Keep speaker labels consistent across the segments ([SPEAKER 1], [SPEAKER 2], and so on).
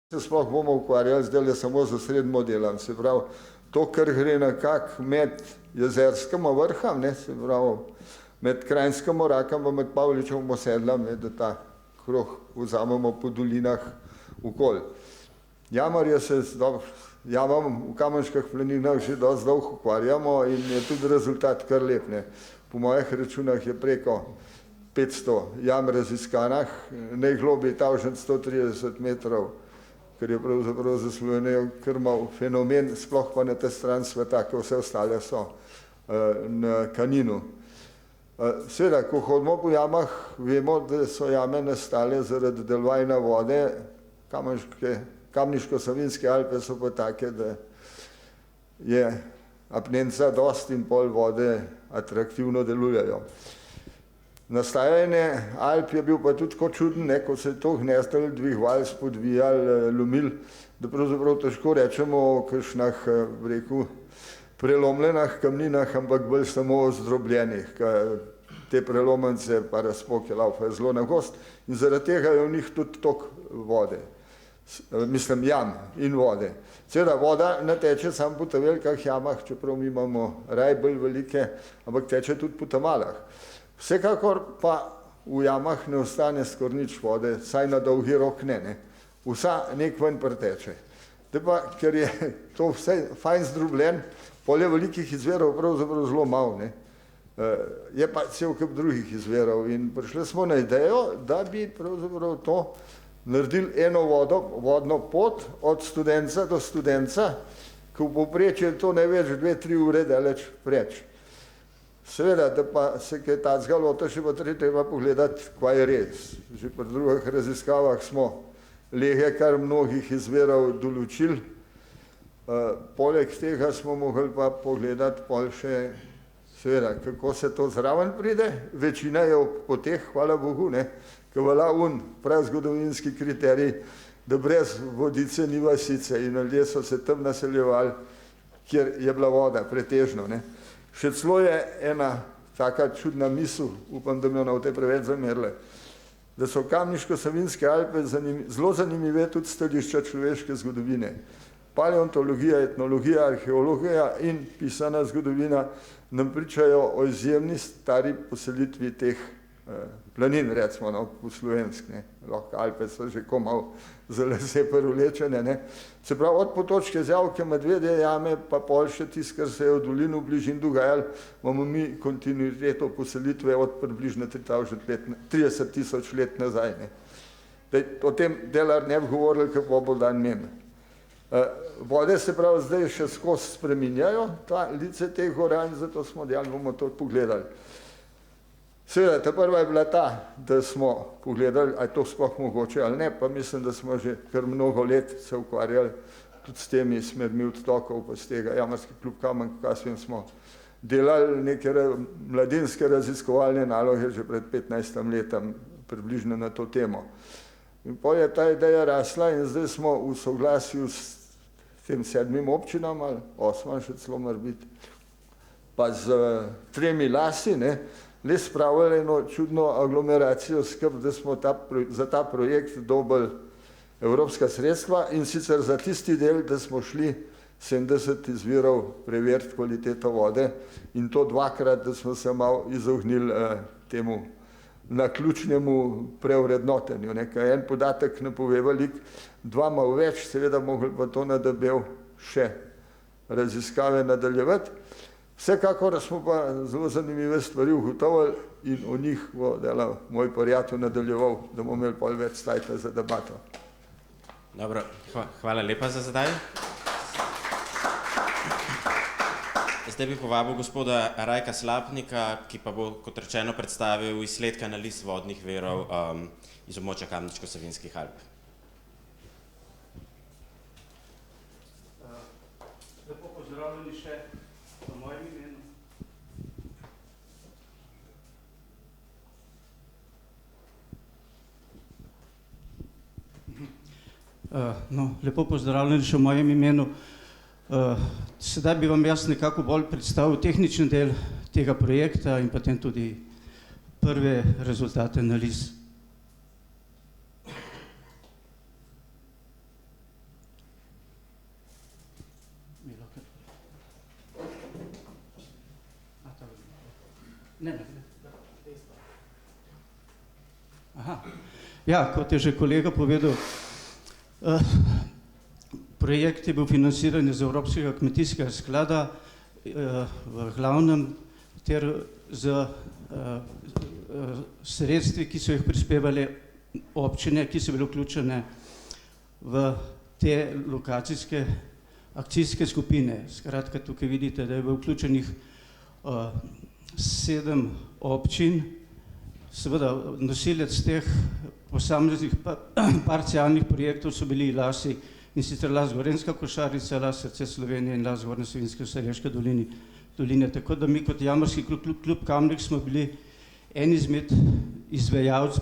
[SPEAKER 1] Se sploh bomo ukvarjali zdaj samo z osrednjim delom, se pravi, to, kar gre nekako med jezerskima vrhama, se pravi, med Kranjskim Rakam in med Pavličevim Sedlom, da ta krog vzamemo po dolinah okoli. Jamarje se jamam v Kamenških planinah že dosti dolgo ukvarjamo in je tudi rezultat kar lep. Po mojih računah je preko 500 jam raziskanih, najgloblji tavžen 130 metrov, ker je pravzaprav za Slovenijo kar mal fenomen, sploh pa na te stran sveta, ko vse ostale so na Kaninu. Seveda, ko hodimo po jamah, vemo, da so jame nastale zaradi delovanja vode, Kamniško-Savinjske Alpe so pa take, da je apnenca dosti in pol vode atraktivno delujejo. Nastajanje Alp je bil pa tudi tako čuden, ko se je to gnezdali, dvigovali, spodvijali, lomili, da pravzaprav težko rečemo o kakšnih, rekel, prelomljenih kamninah, ampak bolj samo zdrobljenih, te prelomence pa razpoke laufajo zelo na gost in zaradi tega je v njih tudi tok vode, mislim jam in vode. Seveda voda ne teče samo po ta velikih jamah, čeprav mi imamo raj bolj velike, ampak teče tudi po ta malah. Vsekakor pa v jamah ne ostane skoraj nič vode, saj na dolgi rok ne. Vsa nek ven preteče. Da pa, ker je to vse fajn zdrobljen, polje velikih izverov pravzaprav zelo malo. Je pa cel kup drugih izverov in prišli smo na idejo, da bi pravzaprav to naredili eno vodno pot od Studenca do Studenca, ko v povprečju je to največ 2-3 ure daleč preč. Seveda, da pa se kaj tacga lota, še pa treba pogledati, kaj je res. Že pri drugih raziskavah smo lege kar mnogih izverov določili. Poleg tega smo mogli pa pogledati pol še, seveda, kako se to zraven pride. Večina je v poteh, hvala Bogu, ko velja prazgodovinski kriterij, da brez vodice ni vasice in ljudje so se tam naseljevali, kjer je bila voda pretežno. Še celo je ena taka čudna misel, upam, da mi jo ne boste preveč zamerili, da so Kamniško-Savinjske Alpe zelo zanimive tudi stališča človeške zgodovine. Paleontologija, etnologija, arheologija in pisana zgodovina nam pričajo o izjemni stari poselitvi teh planin, recimo po slovenski. Lahko Alpe so že komaj za lase privlečene. Se pravi, od Potočke Zjavke, Medvedje jame, pa pol še tisto, kar se je v dolinu v bližini dogajalo, imamo mi kontinuiteto poselitve od približno 30.000 let nazaj. O tem delar ne bi govorili, kako bo dan meni. Vode se pravi zdaj še skozi spreminjajo, ta lice teh goranj, zato smo dejali, bomo to pogledali. Seveda, ta prva je bila ta, da smo pogledali, ali je to sploh mogoče ali ne, pa mislim, da smo že kar mnogo let se ukvarjali tudi s temi smermi odtokov, pa z tega Jamarski klub Kamen, kasneje smo delali neke mladinske raziskovalne naloge že pred 15 letom približno na to temo. In potem je ta ideja rasla in zdaj smo v soglasju s tem 7 občinam ali 8 še celo mora biti, pa z 3 lasi, le spravili eno čudno aglomeracijo skrb, da smo za ta projekt dobili evropska sredstva in sicer za tisti del, da smo šli 70 izvirov preveriti kvaliteto vode in to dvakrat, da smo se malo izognili temu naključnemu preurednotenju. En podatek ne pove veliko, 2 malo več, seveda mogli pa to nadebel še raziskave nadaljevati. Vsekakor smo pa zelo zanimive stvari ugotovili in o njih bo delal moj prijatelj nadaljeval, da bomo imeli pol več cajta za debato.
[SPEAKER 2] Dobro, hvala lepa za zdaj. Zdaj bi povabil gospoda Rajka Slapnika, ki pa bo, kot rečeno, predstavil izsledke analiz vodnih virov iz območja Kamniško-Savinjskih Alp.
[SPEAKER 3] Lepo pozdravljeni še v mojem imenu. Lepo pozdravljeni še v mojem imenu. Sedaj bi vam jaz nekako bolj predstavil tehnični del tega projekta in potem tudi prve rezultate analiz. Aha. Ja, kot je že kolega povedal, projekt je bil financiran iz Evropskega kmetijskega sklada, v glavnem ter z sredstvi, ki so jih prispevali občine, ki so bile vključene v te lokacijske akcijske skupine. Skratka, tukaj vidite, da je bilo vključenih 7 občin, seveda nosilec teh posameznih parcialnih projektov so bili Lasi, in sicer Las Gorenjska košarica, Las srce Slovenije in Las Zgornje Savinjske v Šaleški doline. Tako da mi kot Jamarski klub Kamnik smo bili en izmed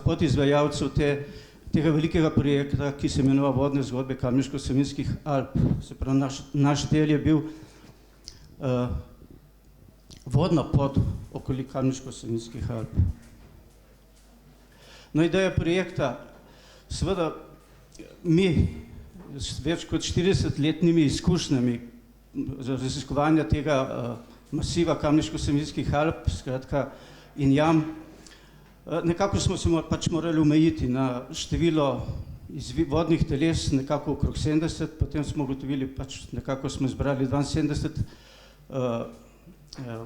[SPEAKER 3] podizvajalcev tega velikega projekta, ki se imenuje Vodne zgodbe Kamniško-Savinjskih Alp. Se pravi, naš del je bil vodna pot okoli Kamniško-Savinjskih Alp. No, ideja projekta, seveda mi s več kot 40-letnimi izkušnjami raziskovanja tega masiva Kamniško-Savinjskih Alp, skratka, in jam, nekako smo se pač morali omejiti na število vodnih teles, nekako okrog 70, potem smo ugotovili, pač nekako smo izbrali 72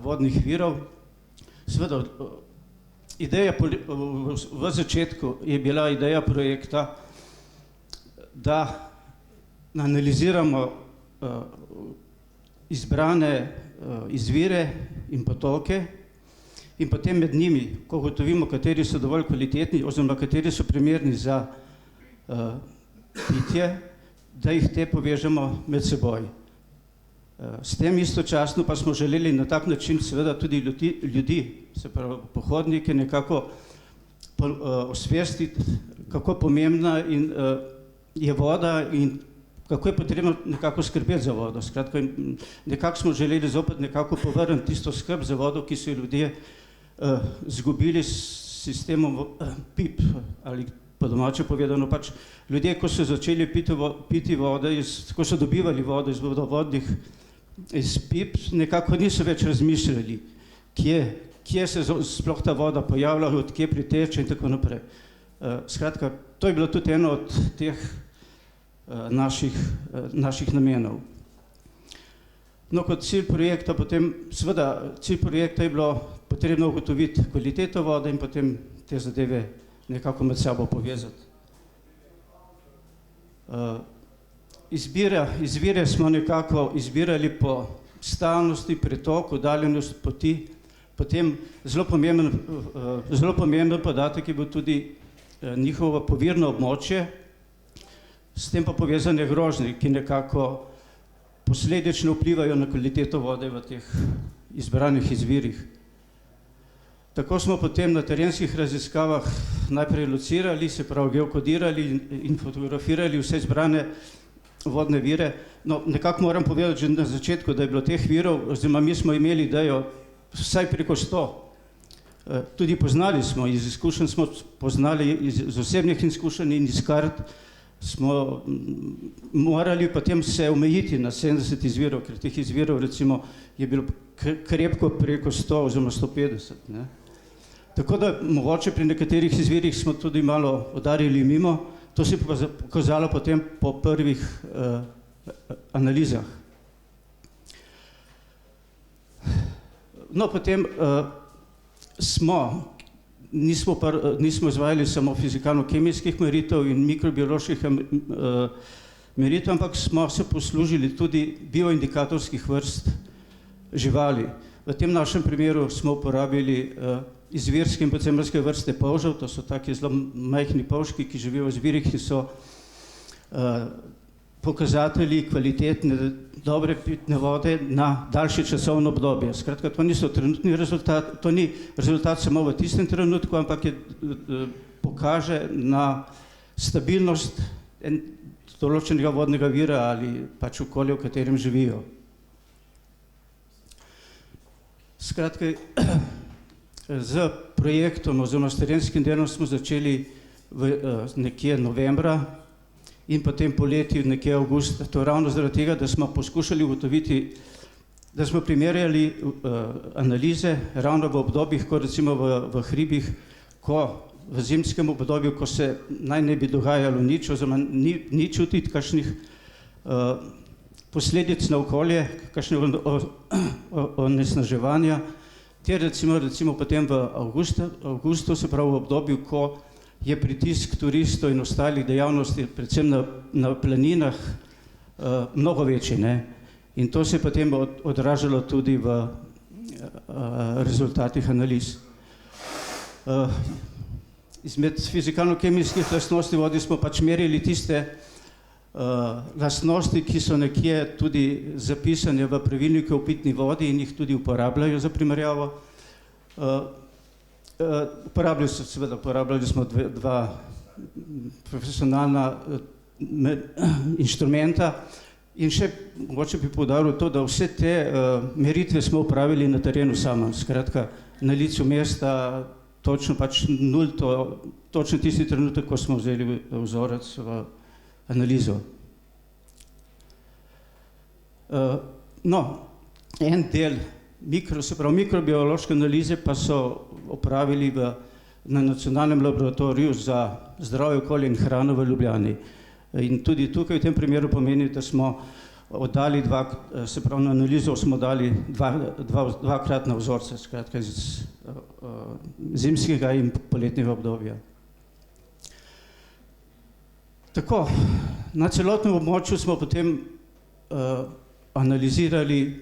[SPEAKER 3] vodnih virov. Seveda, ideja v začetku je bila ideja projekta, da analiziramo izbrane izvire in potoke in potem med njimi, ko ugotovimo, kateri so dovolj kvalitetni oziroma kateri so primerni za pitje, da jih te povežemo med seboj. S tem istočasno pa smo želeli na tak način seveda tudi ljudi, se pravi pohodnike, nekako osvestiti, kako pomembna je voda in kako je potrebno nekako skrbeti za vodo. Skratka, nekako smo želeli zopet nekako povrniti tisto skrb za vodo, ki so ljudje zgubili s sistemom PIP, ali po domače povedano, pač ljudje, ko so začeli piti vodo, ko so dobivali vodo iz vodovodnih iz PIP, nekako niso več razmišljali, kje se sploh ta voda pojavlja, od kje priteče in tako naprej. Skratka, to je bilo tudi eno od teh naših namenov. No, kot cilj projekta potem, seveda, cilj projekta je bilo potrebno ugotoviti kvaliteto vode in potem te zadeve nekako med sabo povezati. Izvire smo nekako izbirali po stalnosti, pretoku, oddaljenosti poti, potem zelo pomemben podatek je bil tudi njihovo povirno območje, s tem pa povezane grožnje, ki nekako posledično vplivajo na kvaliteto vode v teh izbranih izvirih. Tako smo potem na terenskih raziskavah najprej locirali, se pravi geokodirali in fotografirali vse izbrane vodne vire. No, nekako moram povedati že na začetku, da je bilo teh virov, oziroma mi smo imeli idejo vsaj preko 100. Tudi poznali smo, iz izkušenj smo poznali, iz osebnih izkušenj in iz kart smo morali potem se omejiti na 70 izvirov, ker teh izvirov recimo je bilo krepko preko 100 oziroma 150. Ne? Tako da mogoče pri nekaterih izvirih smo tudi malo udarili mimo, to se je pokazalo potem po prvih analizah. No, potem nismo izvajali samo fizikalno-kemijskih meritev in mikrobioloških meritev, ampak smo se poslužili tudi bioindikatorskih vrst živali. V tem našem primeru smo uporabili izvirske in podzemeljske vrste polžev, to so taki zelo majhni polžki, ki živijo v izvirih, ki so pokazatelji kvalitetne, dobre pitne vode na daljše časovno obdobje. Skratka, to niso trenutni rezultat, to ni rezultat samo v tistem trenutku, ampak pokaže na stabilnost določenega vodnega vira ali pač okolja, v katerem živijo. Skratka, z projektom oziroma s terenskim delom smo začeli nekje novembra in potem poleti nekje avgusta. To ravno zaradi tega, da smo poskušali ugotoviti da smo primerjali analize ravno v obdobjih, ko recimo v hribih, ko v zimskem obdobju, ko se naj ne bi dogajalo nič, oziroma ni čutiti kakšnih posledic na okolje, kakšnega onesnaževanja, ter recimo potem v avgustu, se pravi v obdobju, ko je pritisk turistov in ostalih dejavnosti, predvsem na planinah, mnogo večji, ne? In to se je potem odražalo tudi v rezultatih analiz. Izmed fizikalno-kemijskih lastnosti vode smo pač merili tiste lastnosti, ki so nekje tudi zapisane v pravilniku o pitni vodi in jih tudi uporabljajo za primerjavo. Uporabljali smo dva profesionalna inštrumenta in še mogoče bi poudaril to, da vse te meritve smo upravili na terenu samem, skratka na licu mesta, točno pač nulto, točno tisti trenutek, ko smo vzeli vzorec v analizo. No, en del mikrobiološke analize pa so opravili na Nacionalnem laboratoriju za zdravje, okolje in hrano v Ljubljani. In tudi tukaj v tem primeru pomeni, da smo oddali se pravi na analizo smo dali dvakratna vzorca, skratka iz zimskega in poletnega obdobja. Tako, na celotnem območju smo potem analizirali,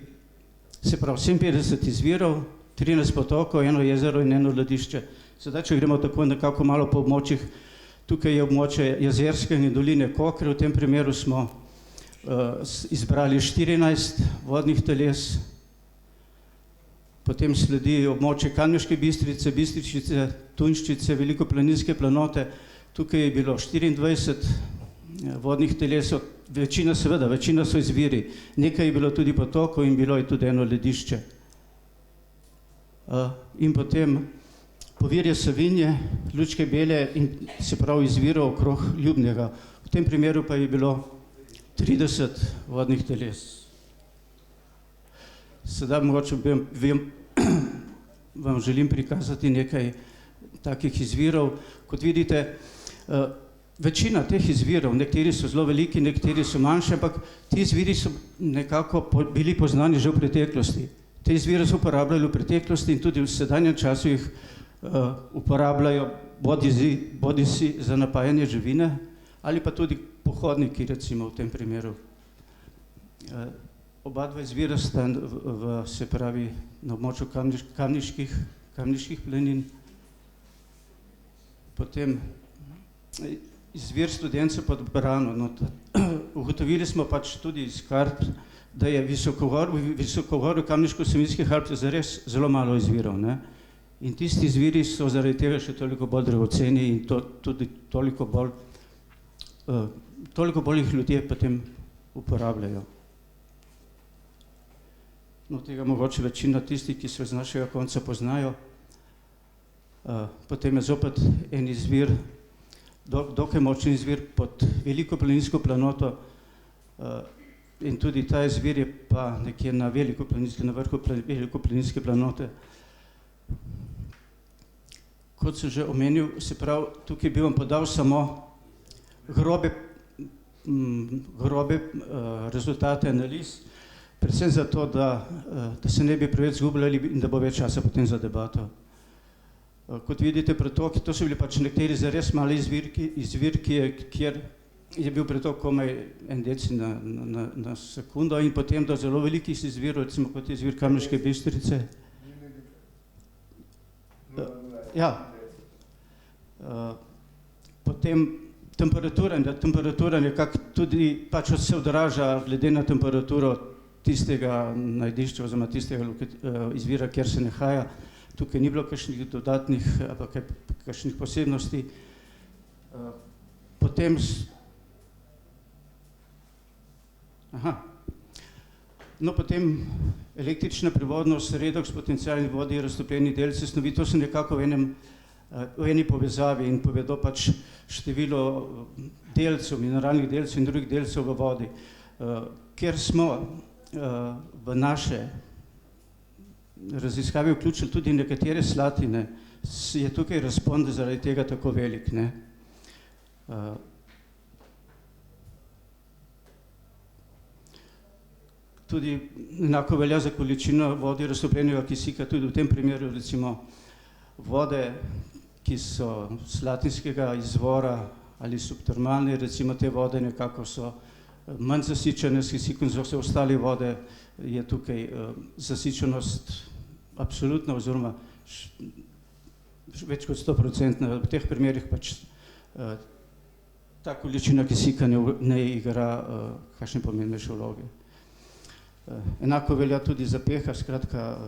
[SPEAKER 3] se pravi 57 izvirov, 13 potokov, eno jezero in eno ladišče. Sedaj, če gremo tako nekako malo po območjih, tukaj je območje Jezerske in doline Kokre, v tem primeru smo izbrali 14 vodnih teles, potem sledi območje Kamniške Bistrice, Bistričice, Tunjščice, Velikoplaninske planote, tukaj je bilo 24 vodnih teles, večina so izviri, nekaj je bilo tudi potokov in bilo je tudi eno ledišče. In potem Povirje Savinje, Lučke Bele in se pravi izvirov okrog Ljubnega. V tem primeru pa je bilo 30 vodnih teles. Sedaj mogoče vam želim prikazati nekaj takih izvirov. Kot vidite, večina teh izvirov, nekateri so zelo veliki, nekateri so manjši, ampak ti izviri so nekako bili poznani že v preteklosti. Te izvire so uporabljali v preteklosti in tudi v sedanjem času jih uporabljajo bodisi za napajanje živine ali pa tudi pohodniki, recimo v tem primeru. Oba dva izvira sta se pravi na območju Kamniških planin. Potem izvir Studenca pod Brano. Ugotovili smo pač tudi iz kart, da je visokogorju Kamniško-Savinjskih Alp zares zelo malo izvirov, ne? In tisti izviri so zaradi tega še toliko bolj dragoceni in tudi toliko bolj jih ljudje potem uporabljajo. No, tega mogoče večina tistih, ki se z našega konca poznajo. Potem je zopet en izvir, dokaj močen izvir pod Velikoplaninsko planoto in tudi ta izvir je pa nekje na vrhu Velikoplaninske planote. Kot sem že omenil, se pravi, tukaj bi vam podal samo grobe rezultate analiz, predvsem zato, da se ne bi preveč zgubljali in da bo več časa potem za debato. Kot vidite, pretoki, to so bili pač nekateri zares mali izvirki, kjer je bil pretok komaj en deci na sekundo in potem do zelo velikih izvirov, recimo kot je izvir Kamniške Bistrice. Ja. Potem temperatura nekako tudi pač se odraža glede na temperaturo tistega najdišča oziroma tistega izvira, kjer se nahaja. Tukaj ni bilo kakšnih dodatnih ali kakšnih posebnosti. Potem potem električna prevodnost, redoks, potencialni vodi, raztopljeni delci snovi, to so nekako v eni povezavi in povedo pač število delcev, mineralnih delcev in drugih delcev v vodi. Ker smo v naše raziskave vključili tudi nekatere slatine, je tukaj razpon zaradi tega tako velik, ne. Tudi enako velja za količino vode raztopljenega kisika, tudi v tem primeru recimo vode, ki so slatinskega izvora ali subtermalne, recimo te vode nekako so manj zasičene s kisikom, za vse ostale vode je tukaj zasičenost absolutna oziroma več kot 100%. V teh primerih pač ta količina kisika ne igra kakšne pomembnejše vloge. Enako velja tudi za pH, skratka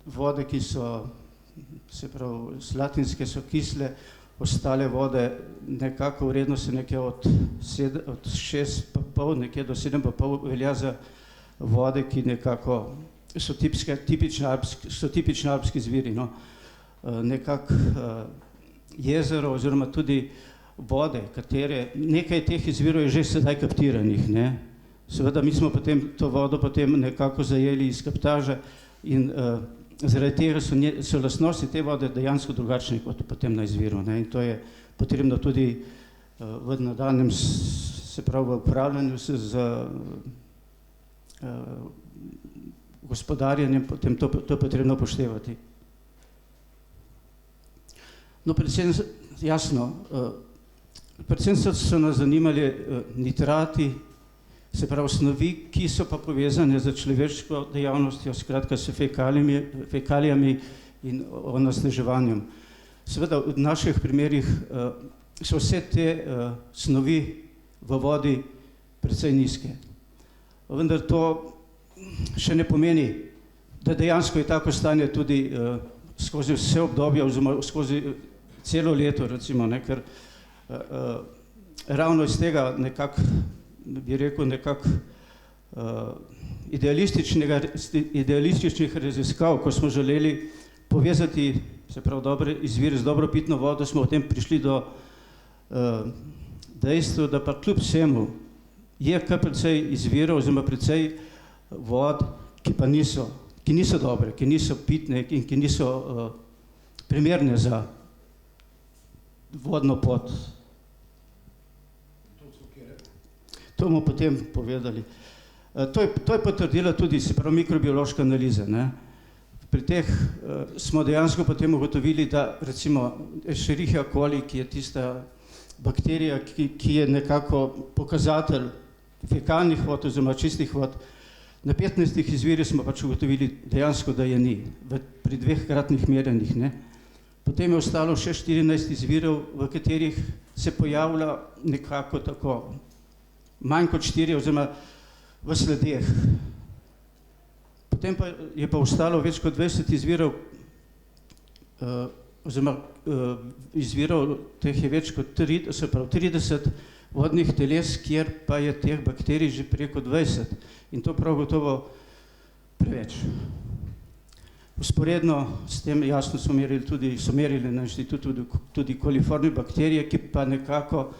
[SPEAKER 3] vode, ki so, se pravi, slatinske so kisle, ostale vode nekako vrednosti nekje od 6,5 nekje do 7,5 velja za vode, ki nekako so tipični alpski zviri, no. Nekako jezero oziroma tudi vode, katere, nekaj teh izvirov je že sedaj kaptiranih, ne. Seveda mi smo potem to vodo potem nekako zajeli iz kaptaža in zaradi tega so lastnosti te vode dejansko drugačne kot potem na izviru, ne. In to je potrebno tudi v nadaljnjem, se pravi v upravljanju z gospodarjenjem, potem to je potrebno upoštevati. No, predvsem, jasno, predvsem so nas zanimali nitrati, se pravi snovi, ki so pa povezane z človeško dejavnostjo, skratka s fekalijami in onesnaževanjem. Seveda v naših primerih so vse te snovi v vodi precej nizke. Vendar to še ne pomeni, da dejansko je tako stanje tudi skozi vse obdobje oziroma skozi celo leto, recimo, ne, ker ravno iz tega nekako, bi rekel, nekako idealističnih raziskav, ko smo želeli povezati, se pravi, dobre izvire z dobro pitno vodo, smo potem prišli do dejstva, da pa kljub vsemu je kar precej izvirov oziroma precej vod, ki pa niso dobre, ki niso pitne in ki niso primerne za vodno pot. To bomo potem povedali. To je potrdila tudi, se pravi, mikrobiološka analiza, ne. Pri teh smo dejansko potem ugotovili, da recimo Escherichia coli, ki je tista bakterija, ki je nekako pokazatelj fekalnih vod oziroma čistih vod, na 15 izvirih smo pač ugotovili dejansko, da je ni, pri 2-kratnih merjenjih, ne. Potem je ostalo še 14 izvirov, v katerih se pojavlja nekako tako manj kot 4 oziroma v sledeh. Potem pa je pa ostalo več kot 20 izvirov oziroma izvirov, teh je več kot 30 vodnih teles, kjer pa je teh bakterij že preko 20 in to prav gotovo preveč. Usporedno s tem jasno so merili na inštitutu tudi koliformne bakterije, ki pa nekako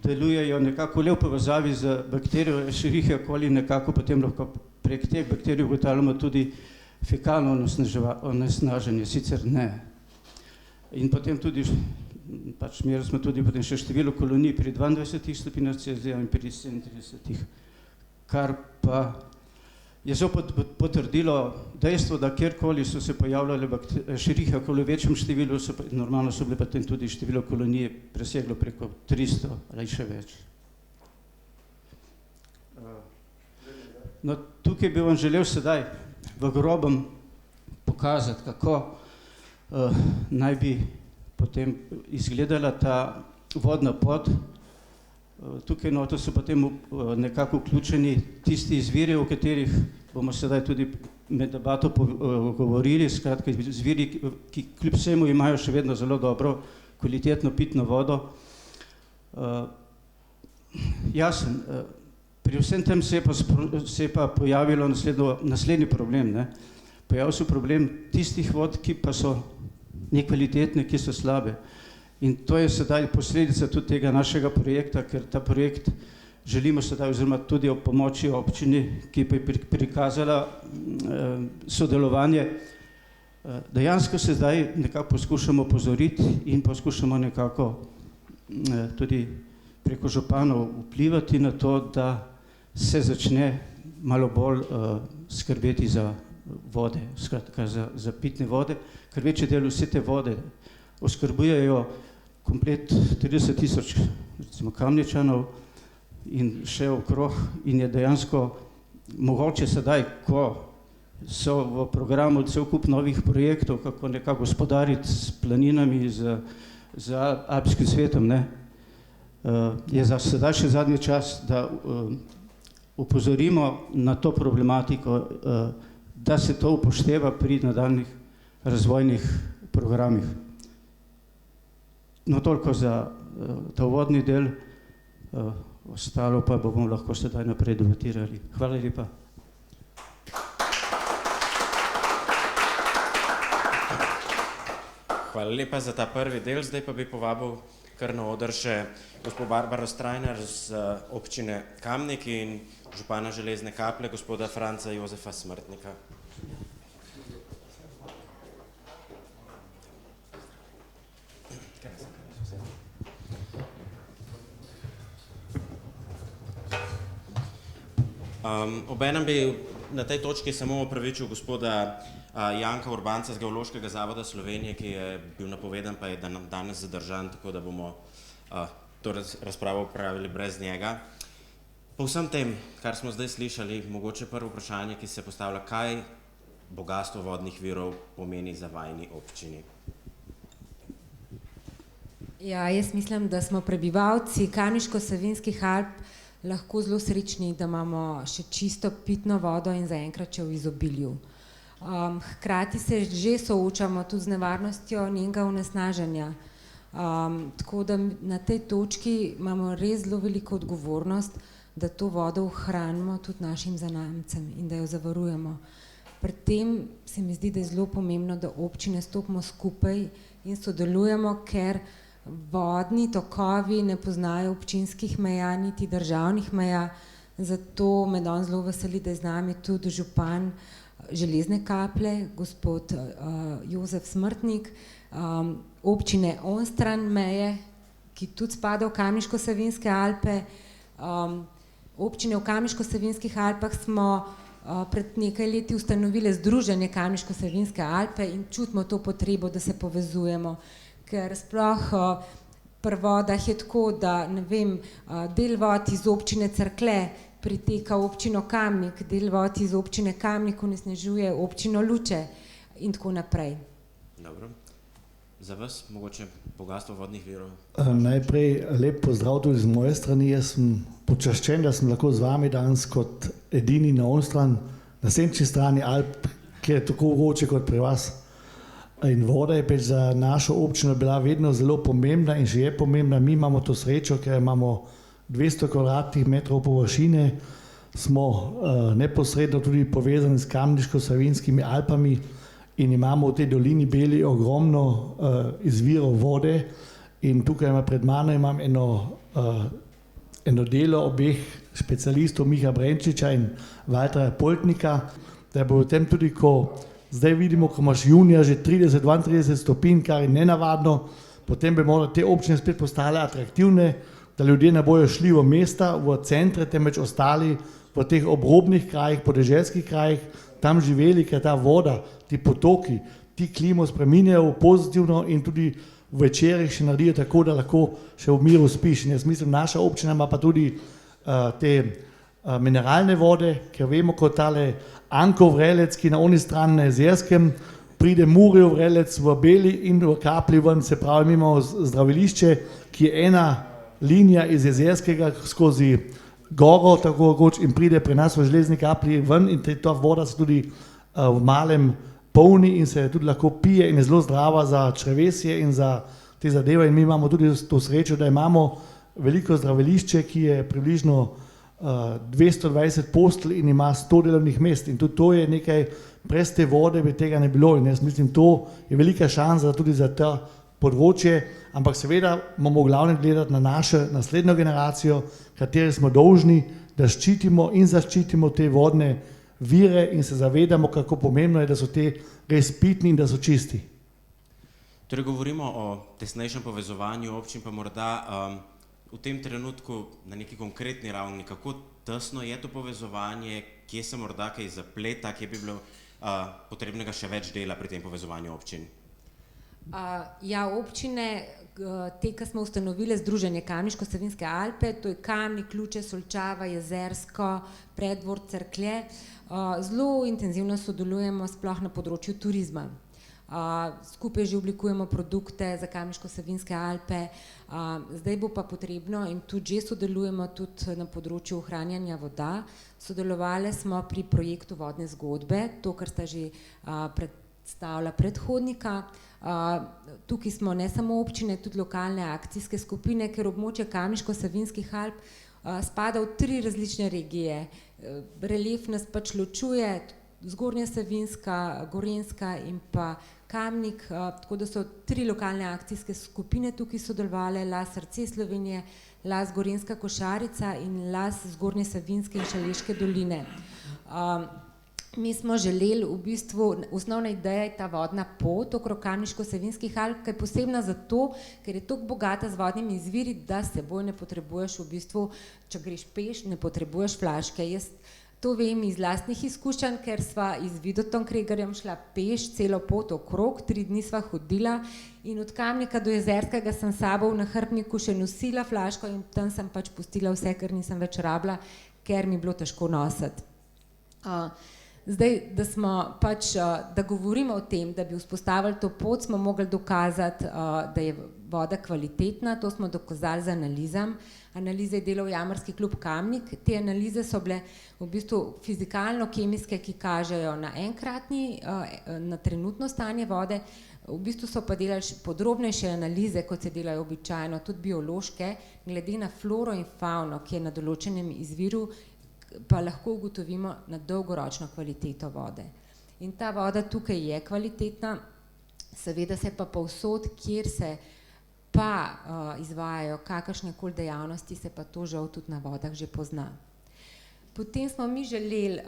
[SPEAKER 3] delujejo nekako le v povezavi z bakterijo Escherichia coli, nekako potem lahko prek teh bakterij ugotavljamo tudi fekalno onesnaženje, sicer ne. In potem tudi, pač merili smo tudi potem še število kolonij pri 22 stopinjah Celzija in pri 37, kar pa je zopet potrdilo dejstvo, da kjerkoli so se pojavljale Escherichia coli v večjem številu, normalno so bile potem tudi število kolonije preseglo preko 300 ali še več. No, tukaj bi vam želel sedaj v grobem pokazati, kako naj bi potem izgledala ta vodna pot. Tukaj noto so potem nekako vključeni tisti izviri, o katerih bomo sedaj tudi med debato govorili, skratka izviri, ki kljub vsemu imajo še vedno zelo dobro kvalitetno pitno vodo. Jasen, pri vsem tem se je pa pojavilo naslednji problem, ne. Pojavil se problem tistih vod, ki pa so nekvalitetne, ki so slabe. In to je sedaj posledica tudi tega našega projekta, ker ta projekt želimo sedaj oziroma tudi ob pomoči občini, ki pa je prikazala sodelovanje. Dejansko se zdaj nekako poskušamo opozoriti in poskušamo nekako tudi preko županov vplivati na to, da se začne malo bolj skrbeti za vode, skratka za pitne vode, ker večji del vse te vode oskrbujejo komplet 30 000 Kamničanov in še okrog in je dejansko mogoče sedaj, ko so v programu cel kup novih projektov, kako nekako gospodariti s planinami, z alpskim svetom, ne, je sedaj še zadnji čas, da upozorimo na to problematiko, da se to upošteva pri nadaljnih razvojnih programih. No, toliko za ta uvodni del, ostalo pa bomo lahko sedaj naprej debatirali. Hvala lepa.
[SPEAKER 2] Hvala lepa za ta prvi del, zdaj pa bi povabil kar na oder še gospod Barbaro Strajnar z občine Kamnik in župana Železne Kaple, gospoda Franca Jozefa Smrtnika. Obenem bi na tej točki samo opravičil gospoda Janka Urbanca z Geološkega zavoda Slovenije, ki je bil napovedan, pa je danes zadržan, tako da bomo to razpravo opravili brez njega. Po vsem tem, kar smo zdaj slišali, mogoče prvo vprašanje, ki se postavlja, kaj bogastvo vodnih virov pomeni za vajini občini?
[SPEAKER 4] Ja, jaz mislim, da smo prebivalci Kamniško-Savinjskih Alp lahko zelo srečni, da imamo še čisto pitno vodo in zaenkrat še v izobilju. Hkrati se že soočamo tudi z nevarnostjo njenega onesnaženja. Tako da na tej točki imamo res zelo veliko odgovornost, da to vodo ohranimo tudi našim zanamcem in da jo zavarujemo. Pri tem se mi zdi, da je zelo pomembno, da občine stopimo skupaj in sodelujemo, ker vodni tokovi ne poznajo občinskih meja, niti državnih meja, zato me danes zelo veseli, da je z nami tudi župan Železne Kaple, gospod Jozef Smrtnik, občine onstran meje, ki tudi spada v Kamniško-Savinjske Alpe. Občine v Kamniško-Savinjskih Alpah smo pred nekaj leti ustanovile Združenje Kamniško-Savinjske Alpe in čutimo to potrebo, da se povezujemo. Ker sploh pri vodah je tako, da ne vem, del vod iz občine Cerklje priteka v občino Kamnik, del vod iz občine Kamnik onesnažuje občino Luče in tako naprej.
[SPEAKER 2] Dobro. Za vas mogoče bogastvo vodnih virov?
[SPEAKER 5] Najprej lep pozdrav tudi z moje strani. Jaz sem počaščen, da sem lahko z vami danes kot edini na onstran, na senčni strani Alp, kjer je tako vroče kot pri vas. In voda je pač za našo občino bila vedno zelo pomembna in že je pomembna. Mi imamo to srečo, ker imamo 200 kvadratnih metrov površine, smo neposredno tudi povezani s Kamniško-Savinjskimi Alpami in imamo v tej dolini Beli ogromno izvirov vode in tukaj pred mano imam eno delo obeh specialistov, Miha Brenčiča in Valtra Poltnika, da bo v tem tudi, ko zdaj vidimo, ko imaš junija že 30-32 stopinj, kar je nenavadno, potem bi morali te občine spet postale atraktivne, da ljudje ne bojo šli v mesta, v centre, temveč ostali v teh obrobnih krajih, podeželskih krajih, tam živeli, ker ta voda, ti potoki, ti klimo spreminjajo pozitivno in tudi v večerih še naredijo tako, da lahko še v miru spiš. In jaz mislim, naša občina ima pa tudi te mineralne vode, ker vemo, kot tale Anko vrelec, ki na oni strani na Jezerskem pride Murjev vrelec v Beli in v Kapli ven, se pravi, mi imamo zdravilišče, ki je ena linija iz Jezerskega skozi goro, tako goč, in pride pri nas v Železni Kapli ven in ta voda se tudi v malem polni in se tudi lahko pije in je zelo zdrava za črevesje in za te zadeve. In mi imamo tudi to srečo, da imamo veliko zdravilišče, ki je približno 220 postelj in ima 100 delovnih mest in tudi to je nekaj, brez te vode bi tega ne bilo in jaz mislim, to je velika šansa tudi za področje, ampak seveda moramo glavno gledati na našo naslednjo generacijo, kateri smo dolžni, da ščitimo in zaščitimo te vodne vire in se zavedamo, kako pomembno je, da so te res pitni in da so čisti.
[SPEAKER 2] Torej govorimo o tesnejšem povezovanju občin, pa morda v tem trenutku na neki konkretni ravni, kako tesno je to povezovanje, kje se morda kaj zapleta, kje bi bilo potrebnega še več dela pri tem povezovanju občin?
[SPEAKER 4] Ja, občine, te, ki smo ustanovili Združenje Kamniško-Savinjske Alpe, to je Kamnik, Luče, Solčava, Jezersko, Preddvor, Cerklje, zelo intenzivno sodelujemo sploh na področju turizma. Skupaj že oblikujemo produkte za Kamniško-Savinjske Alpe, zdaj bo pa potrebno in tudi že sodelujemo tudi na področju ohranjanja voda. Sodelovali smo pri projektu Vodne zgodbe, to, kar sta že predstavila predhodnika. Tukaj smo ne samo občine, tudi lokalne akcijske skupine, ker območje Kamniško-Savinjskih Alp spada v 3 različne regije. Relief nas pač ločuje, Zgornja Savinjska, Gorenjska in pa Kamnik, tako da so 3 lokalne akcijske skupine tukaj sodelovale, LAS Srce Slovenije, LAS Gorenjska Košarica in LAS Zgornje Savinjske in Šaleške doline. Mi smo želeli v bistvu, osnovna ideja je ta vodna pot okrog Kamniško-Savinjskih Alp, ki je posebna zato, ker je tako bogata z vodnimi izviri, da s seboj ne potrebuješ v bistvu, če greš peš, ne potrebuješ flaške. Jaz to vem iz lastnih izkušenj, ker sva z Vidotom Kregarjem šla peš celo pot okrog, 3 dni sva hodila in od Kamnika do Jezerskega sem sabo v nahrbtniku še nosila flaško in tam sem pač pustila vse, ker nisem več rabila, ker mi je bilo težko nositi. Zdaj, da smo pač, da govorimo o tem, da bi vzpostavili to pot, smo mogli dokazati, da je voda kvalitetna, to smo dokazali z analizam. Analize je delal Jamarski klub Kamnik, te analize so bile v bistvu fizikalno-kemijske, ki kažejo na enkratni, na trenutno stanje vode, v bistvu so pa delali podrobnejše analize, kot se delajo običajno, tudi biološke, glede na floro in fauno, ki je na določenem izviru, pa lahko ugotovimo na dolgoročno kvaliteto vode. In ta voda tukaj je kvalitetna, seveda se pa povsod, kjer se pa izvajajo kakršnekoli dejavnosti, se pa to žal tudi na vodah že pozna. Potem smo mi želeli,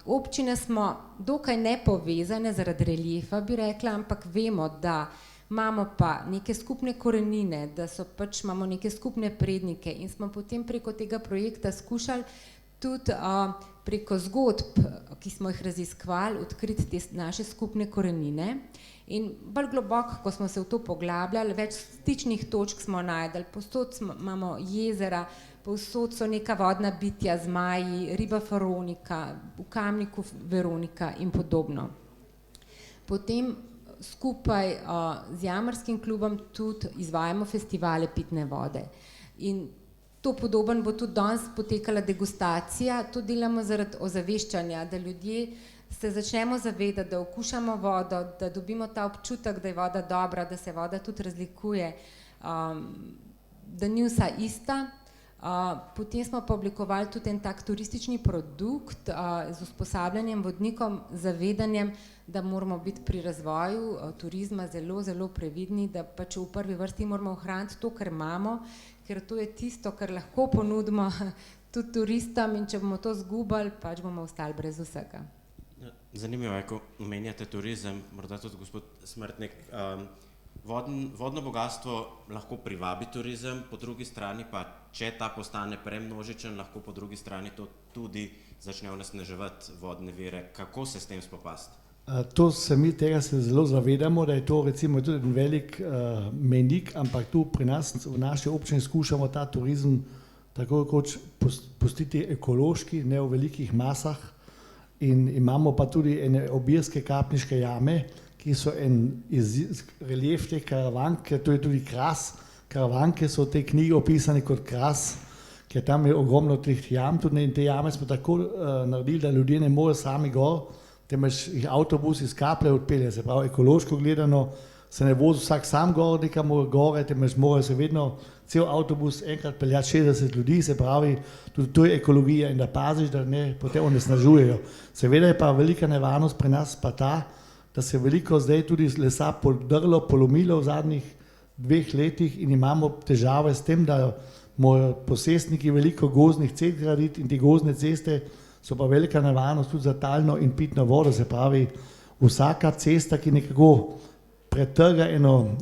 [SPEAKER 4] občine smo dokaj nepovezane zaradi reliefa, bi rekla, ampak vemo, da imamo pa neke skupne korenine, da so pač imamo neke skupne prednike in smo potem preko tega projekta skušali tudi preko zgodb, ki smo jih raziskovali, odkriti te naše skupne korenine. In bolj globoko, ko smo se v to poglabljali, več stičnih točk smo najdeli, povsod imamo jezera, povsod so neka vodna bitja, zmaji, riba Faronika, v Kamniku Veronika in podobno. Potem skupaj z Jamarskim klubom tudi izvajamo festivale pitne vode. In to podoben bo tudi danes potekala degustacija, to delamo zaradi ozaveščanja, da ljudje se začnemo zavedati, da okušamo vodo, da dobimo ta občutek, da je voda dobra, da se voda tudi razlikuje, da ni vsa ista. Potem smo pa oblikovali tudi en tak turistični produkt z usposabljanjem vodnikom, zavedanjem, da moramo biti pri razvoju turizma zelo, zelo previdni, da pač v prvi vrsti moramo ohraniti to, kar imamo, ker to je tisto, kar lahko ponudimo tudi turistom in če bomo to zgubili, pač bomo ostali brez vsega.
[SPEAKER 2] Zanimivo je, ko omenjate turizem, morda tudi gospod Smrtnik, vodno bogatstvo lahko privabi turizem, po drugi strani pa, če ta postane premnožičen, lahko po drugi strani to tudi začne onesnaževati vodne vire. Kako se s tem spopasti?
[SPEAKER 5] Tega se zelo zavedamo, da je to recimo tudi en velik mejnik, ampak tu pri nas, v naši občini skušamo ta turizem tako kot pustiti ekološki, ne v velikih masah in imamo pa tudi ene obirske kapniške jame, ki so en relief teh karavank, ker to je tudi kras, karavanke so v tej knjigi opisane kot kras, ker tam je ogromno teh jam, tudi in te jame smo tako naredili, da ljudje ne morejo sami gor, temveč jih avtobus iz Kaple odpelje, se pravi ekološko gledano, se ne vozi vsak sam gor, nekam gore, temveč morajo se vedno cel avtobus enkrat peljati 60 ljudi, se pravi, tudi to je ekologija in da paziš, da ne potem onesnažujejo. Seveda je pa velika nevarnost pri nas pa ta, da se veliko zdaj tudi lesa podrlo, polomilo v zadnjih 2 letih in imamo težave s tem, da morajo posestniki veliko gozdnih cest graditi in te gozdne ceste so pa velika nevarnost tudi za talno in pitno vodo, se pravi vsaka cesta, ki nekako pretrga eno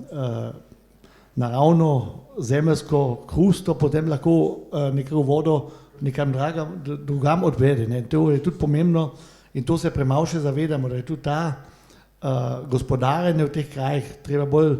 [SPEAKER 5] naravno zemeljsko krusto, potem lahko nekako vodo nekam drugam odvede. Ne. To je tudi pomembno in to se premalo še zavedamo, da je tudi ta gospodarjenje v teh krajih treba bolj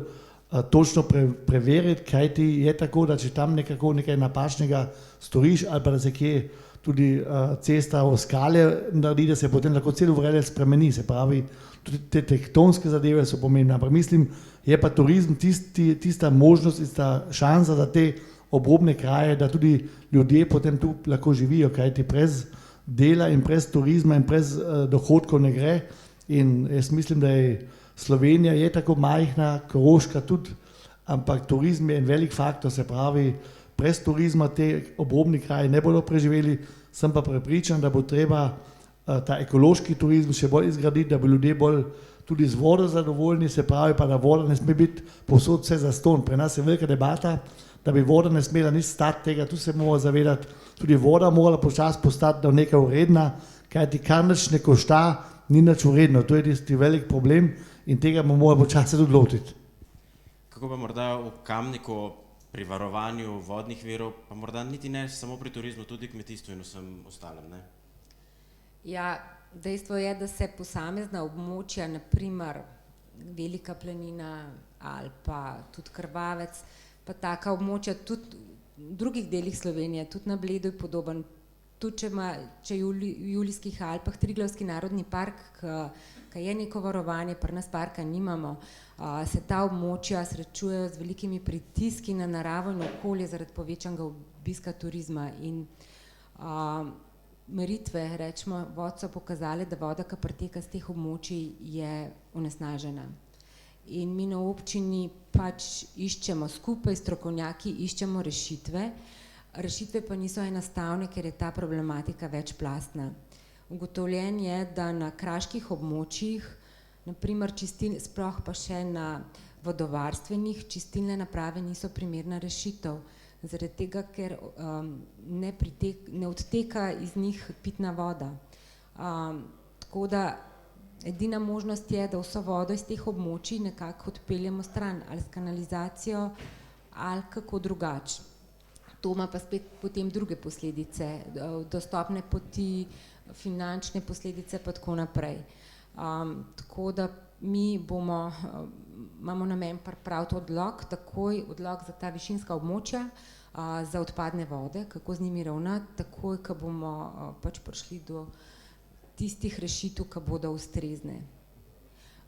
[SPEAKER 5] točno preveriti, kaj ti je tako, da če tam nekako nekaj napačnega storiš ali pa da se kje tudi cesta v skale naredi, da se potem lahko cel vrelec spremeni, se pravi, tudi te tektonske zadeve so pomembne, ampak mislim, je pa turizem tista možnost, tista šansa za te obrobne kraje, da tudi ljudje potem tu lahko živijo, kajti brez dela in brez turizma in brez dohodkov ne gre in jaz mislim, da je Slovenija je tako majhna, Koroška tudi, ampak turizem je en velik faktor, se pravi, brez turizma te obrobni kraji ne bodo preživeli, sem pa prepričan, da bo treba ta ekološki turizem še bolj izgraditi, da bo ljudje bolj tudi z vodo zadovoljni, se pravi pa, da voda ne sme biti povsod vse zastonj. Pri nas je velika debata, da bi voda ne smela nič stati tega, tu se moramo zavedati, tudi voda morala počasi postati do nekaj uredna, kajti kar nič ne košta, ni nič uredno, to je tisti velik problem in tega bomo morali počasi tudi lotiti.
[SPEAKER 2] Kako pa morda v Kamniku pri varovanju vodnih virov, pa morda niti ne samo pri turizmu, tudi kmetijstvu in vsem ostalem, ne?
[SPEAKER 4] Ja, dejstvo je, da se posamezna območja, naprimer Velika planina ali pa tudi Krvavec, pa taka območja tudi v drugih delih Slovenije, tudi na Bledu je podoben, tudi če je v Julijskih Alpah Triglavski narodni park, ki je neko varovanje, pri nas parka nimamo, se ta območja srečujejo z velikimi pritiski na naravo in okolje zaradi povečanega obiska turizma in meritve, rečemo, vod so pokazale, da voda, ki priteka z teh območij, je onesnažena. In mi na občini pač iščemo skupaj, strokovnjaki iščemo rešitve, rešitve pa niso enostavne, ker je ta problematika večplastna. Ugotovljen je, da na kraških območjih, naprimer sploh pa še na vodovarstvenih, čistilne naprave niso primerna rešitev, zaradi tega, ker ne odteka iz njih pitna voda. Tako da edina možnost je, da vso vodo iz teh območij nekako odpeljemo stran, ali s kanalizacijo, ali kako drugače. To ima pa spet potem druge posledice, dostopne poti, finančne posledice pa tako naprej. Tako da mi imamo namen pripraviti odlok, takoj odlok za ta višinska območja, za odpadne vode, kako z njimi ravnati, takoj, ko bomo pač prišli do tistih rešitev, ki bodo ustrezne.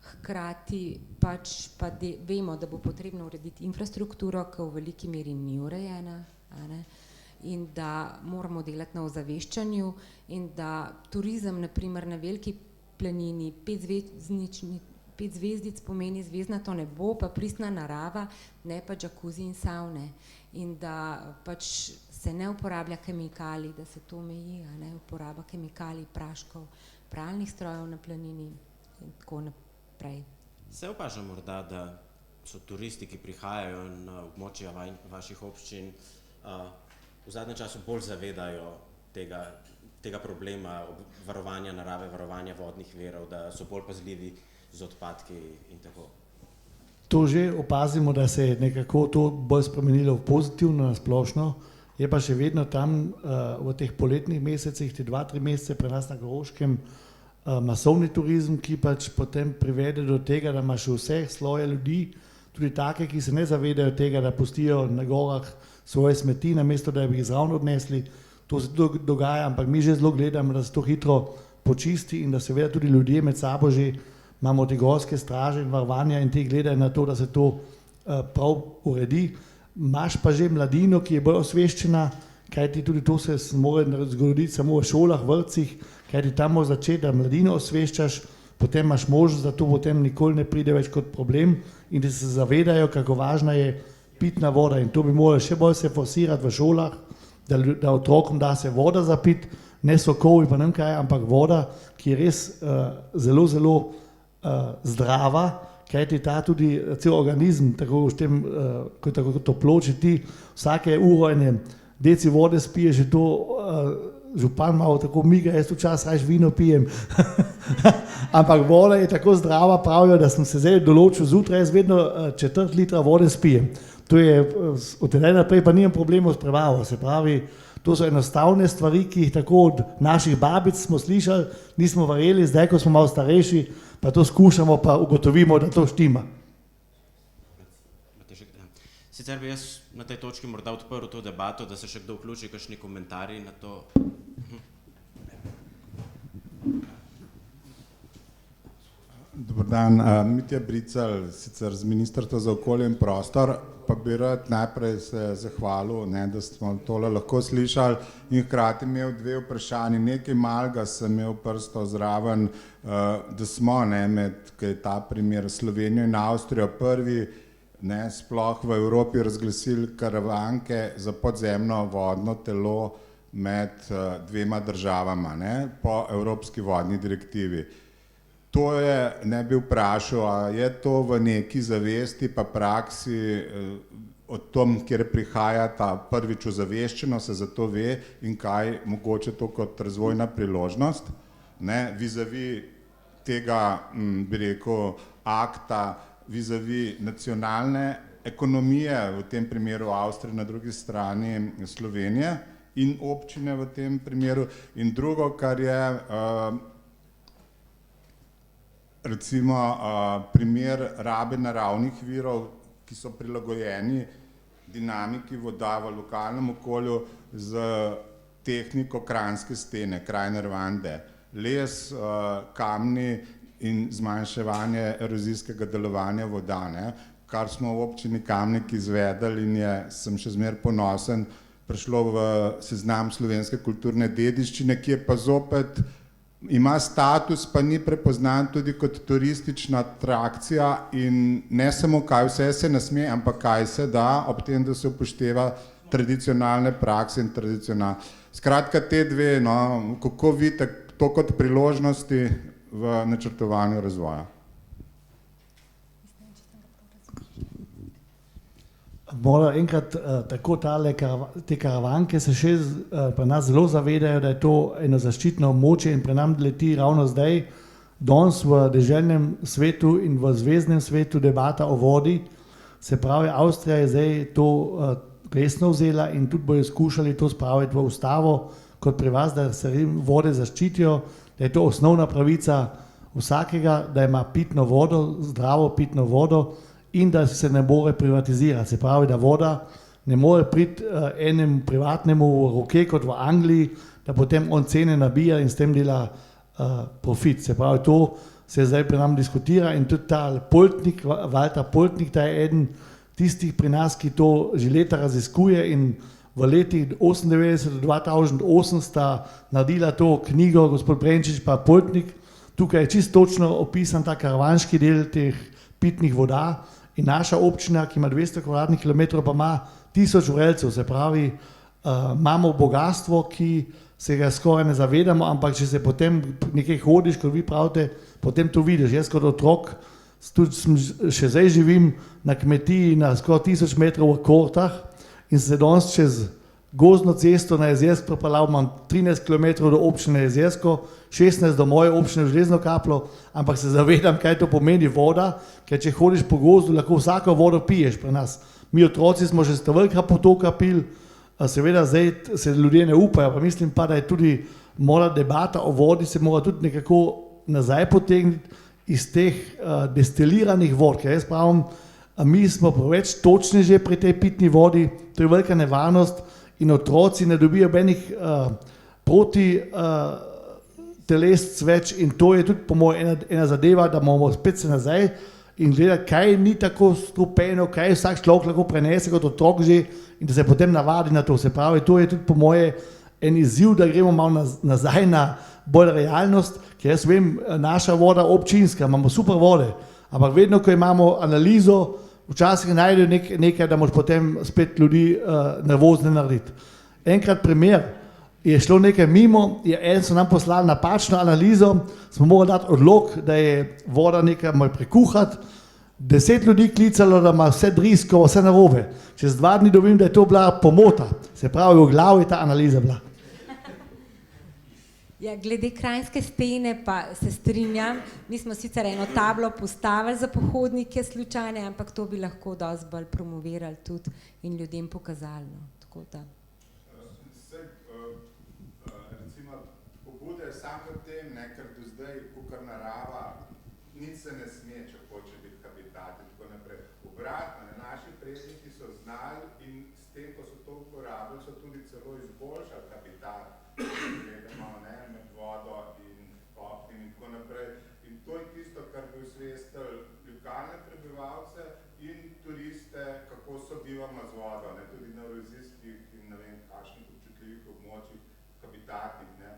[SPEAKER 4] Hkrati pač pa vemo, da bo potrebno urediti infrastrukturo, ki v veliki meri ni urejena, in da moramo delati na ozaveščanju in da turizem, naprimer na Veliki planini, 5 zvezdic pomeni zvezdnato nebo, pa pristna narava, ne pa džakuzi in savne. In da pač se ne uporablja kemikalij, da se to omeji, uporaba kemikalij, praškov, pralnih strojev na planini in tako naprej.
[SPEAKER 2] Se opaža morda, da so turisti, ki prihajajo na območja vaših občin, v zadnjem času bolj zavedajo tega problema varovanja narave, varovanja vodnih virov, da so bolj pazljivi z odpadki in tako?
[SPEAKER 5] To že opazimo, da se je nekako to bolj spremenilo v pozitivno, na splošno, je pa še vedno tam v teh poletnih mesecih, te 2-3 mesece pri nas na Koroškem, masovni turizem, ki pač potem privede do tega, da imaš vseh sloje ljudi, tudi take, ki se ne zavedajo tega, da pustijo na gorah svoje smeti, namesto da bi jih zraven odnesli. To se dogaja, ampak mi že zelo gledamo, da se to hitro počisti in da seveda tudi ljudje med sabo že imamo te gorske straže in varovanja in te gledajo na to, da se to prav uredi. Imaš pa že mladino, ki je bolj osveščena, kajti tudi to se mora zgoditi samo v šolah, vrtcih, kajti tam moraš začeti, da mladino osveščaš, potem imaš možnost, da to potem nikoli ne pride več kot problem in da se zavedajo, kako važna je pitna voda in to bi moralo še bolj se forsirati v šolah, da otrokom da se voda za pit, ne sokovi pa ne vem kaj, ampak voda, ki je res zelo, zelo zdrava, kajti ta tudi cel organizem, tako s tem, ko tako toplo, če ti vsake uro ene deci vode spiješ, je to župan malo tako miga, jaz včasih raje vino pijem. Ampak voda je tako zdrava, pravijo, da sem se zdaj določil zjutraj, jaz vedno 1/4 litra vode spijem. To je, od tedaj naprej pa nimam problemov s prebavo, se pravi, to so enostavne stvari, ki jih tako od naših babic smo slišali, nismo verjeli, zdaj, ko smo malo starejši, pa to skušamo, pa ugotovimo, da to štima.
[SPEAKER 2] Sicer bi jaz na tej točki morda odprl to debato, da se še kdo vključi, kakšni komentarji na to.
[SPEAKER 6] Dobar dan, Mitja Bricelj, sicer z Ministrstva za okolje in prostor, pa bi rad najprej se zahvalil, da smo tole lahko slišali in hkrati imel dve vprašanji. Nekaj malega sem imel prsto zraven, da smo med, kaj je ta primer, Slovenijo in Avstrijo prvi, sploh v Evropi razglasili karavanke za podzemno vodno telo med dvema državama, po Evropski vodni direktivi. To je, ne bi vprašal, a je to v neki zavesti pa praksi o tom, kjer prihaja ta prvič ozaveščeno, se za to ve in kaj mogoče to kot razvojna priložnost, vis-a-vis tega, bi rekel, akta, vis-a-vis nacionalne ekonomije, v tem primeru Avstrije, na drugi strani Slovenije in občine v tem primeru. In drugo, kar je recimo primer rabe naravnih virov, ki so prilagojeni dinamiki voda v lokalnem okolju z tehniko kranjske stene, krajne rvande, les, kamni in zmanjševanje erozijskega delovanja voda, kar smo v občini Kamnik izvedeli in sem še zmeraj ponosen, prišlo v seznam slovenske kulturne dediščine, ki je pa zopet ima status, pa ni prepoznan tudi kot turistična atrakcija in ne samo kaj vse se ne sme, ampak kaj se da, ob tem, da se upošteva tradicionalne prakse in tradicionalne. Skratka, te dve, kako vidite to kot priložnosti v načrtovanju razvoja?
[SPEAKER 5] Moram enkrat tako te karavanke se še pri nas zelo zavedajo, da je to eno zaščitno območje in pri nam leti ravno zdaj, danes v deželnem svetu in v zvezdnem svetu debata o vodi, se pravi, Avstrija je zdaj to resno vzela in tudi bojo skušali to spraviti v ustavo, kot pri vas, da se vode zaščitijo, da je to osnovna pravica vsakega, da ima pitno vodo, zdravo pitno vodo, in da se ne more privatizirati. Se pravi, da voda ne more priti enemu privatnemu v roke kot v Angliji, da potem on cene nabija in s tem dela profit. Se pravi, to se zdaj pri nam diskutira in tudi ta Poltnik, Walter Poltnik, ta je eden tistih pri nas, ki to že leta raziskuje in v letih 1998 do 2008 sta naredila to knjigo, gospod Brenčič pa Poltnik. Tukaj je čisto točno opisan ta karavanški del teh pitnih voda. In naša občina, ki ima 200 kvadratnih kilometrov, pa ima 1000 vrelcev, se pravi, imamo bogatstvo, ki se ga skoraj ne zavedamo, ampak če se potem nekaj hodiš, kot vi pravite, potem to vidiš. Jaz kot otrok, še zdaj živim na kmetiji na skoraj 1000 metrov v Kortah in se danes čez gozdno cesto na Jezersko pripeljal, imam 13 km do občine Jezersko, 16 do moje občine v Železno Kaplo, ampak se zavedam, kaj to pomeni voda, ker če hodiš po gozdu, lahko vsako vodo piješ pri nas. Mi otroci smo že Stavelka potoka pili, seveda zdaj se ljudje ne upajo, pa mislim pa, da je tudi mora debata o vodi se mora tudi nekako nazaj potegniti iz teh destiliranih vod, ker jaz pravim, mi smo preveč točni že pri tej pitni vodi, to je velika nevarnost, in otroci ne dobijo benih proti telesc več in to je tudi po mojem ena zadeva, da moramo spet se nazaj in gledati, kaj ni tako strupeno, kaj vsak človek lahko prenese kot otrok že in da se potem navadi na to. Se pravi, to je tudi po moje en izziv, da gremo malo nazaj na bolj realnost, ker jaz vem, naša voda občinska, imamo super vode, ampak vedno, ko imamo analizo, včasih najdejo nekaj, da moš potem spet ljudi nervozne narediti. Enkrat primer, je šlo nekaj mimo, so nam poslali napačno analizo, smo morali dati odlog, da je voda nekaj moj prekuhati, 10 ljudi klicalo, da ima vse drisko, vse narobe. Čez 2 dni dobim, da je to bila pomota. Se pravi, v glavi je ta analiza bila.
[SPEAKER 4] Ja, glede Kranjske stene pa se strinjam. Mi smo sicer eno tablo postavili za pohodnike slučajne, ampak to bi lahko dosti bolj promovirali tudi in ljudem pokazali. No. Tako da.
[SPEAKER 6] Recimo, pobude sam v tem, ne, ker do zdaj, kakor narava, nič se ne sme, če hoče biti habitat in tako naprej. Obratno, naši predniki so znali in s tem, ko so to uporabili, so tudi celo izboljšali habitat, gledamo, ne, med vodo in kopnim in tako naprej. In to je tisto, kar bi osvestili lokalne prebivalce in turiste, kako sobivamo z vodo, ne, tudi na erozijskih in ne vem, kakšnih občutljivih območjih, habitatih, ne,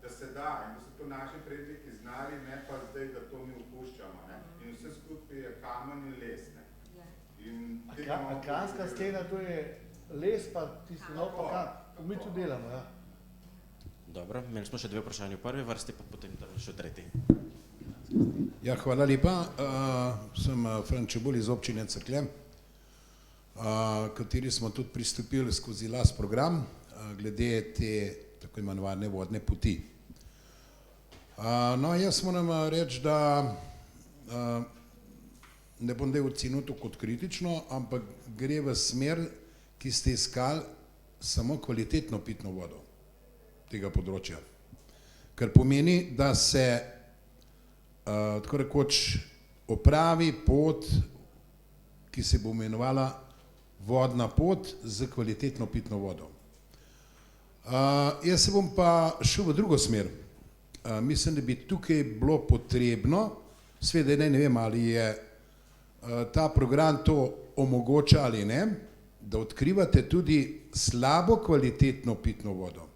[SPEAKER 6] da se da in da so to naši predniki znali, ne pa zdaj, da to mi opuščamo, ne. In vse skupaj je kamen in les, ne.
[SPEAKER 5] Kranjska stena, to je les, pa tisti nov pa kam, mi to delamo, ja.
[SPEAKER 2] Dobro, imeli smo še 2 vprašanje v prvi vrsti, pa potem še 3.
[SPEAKER 7] Ja, hvala lepa. Sem Fran Čebulj iz občine Cerklje, kateri smo tudi pristopili skozi LAS program glede te tako imenovane vodne poti. No, jaz moram reči, da ne bom zdaj ocenil to kot kritično, ampak gre v smer, ki ste iskali samo kvalitetno pitno vodo tega področja. Kar pomeni, da se tako rekoč opravi pot, ki se bo imenovala vodna pot z kvalitetno pitno vodo. Jaz se bom pa šel v drugo smer. Mislim, da bi tukaj bilo potrebno, seveda ne vem, ali je ta program to omogoča ali ne, da odkrivate tudi slabo kvalitetno pitno vodo.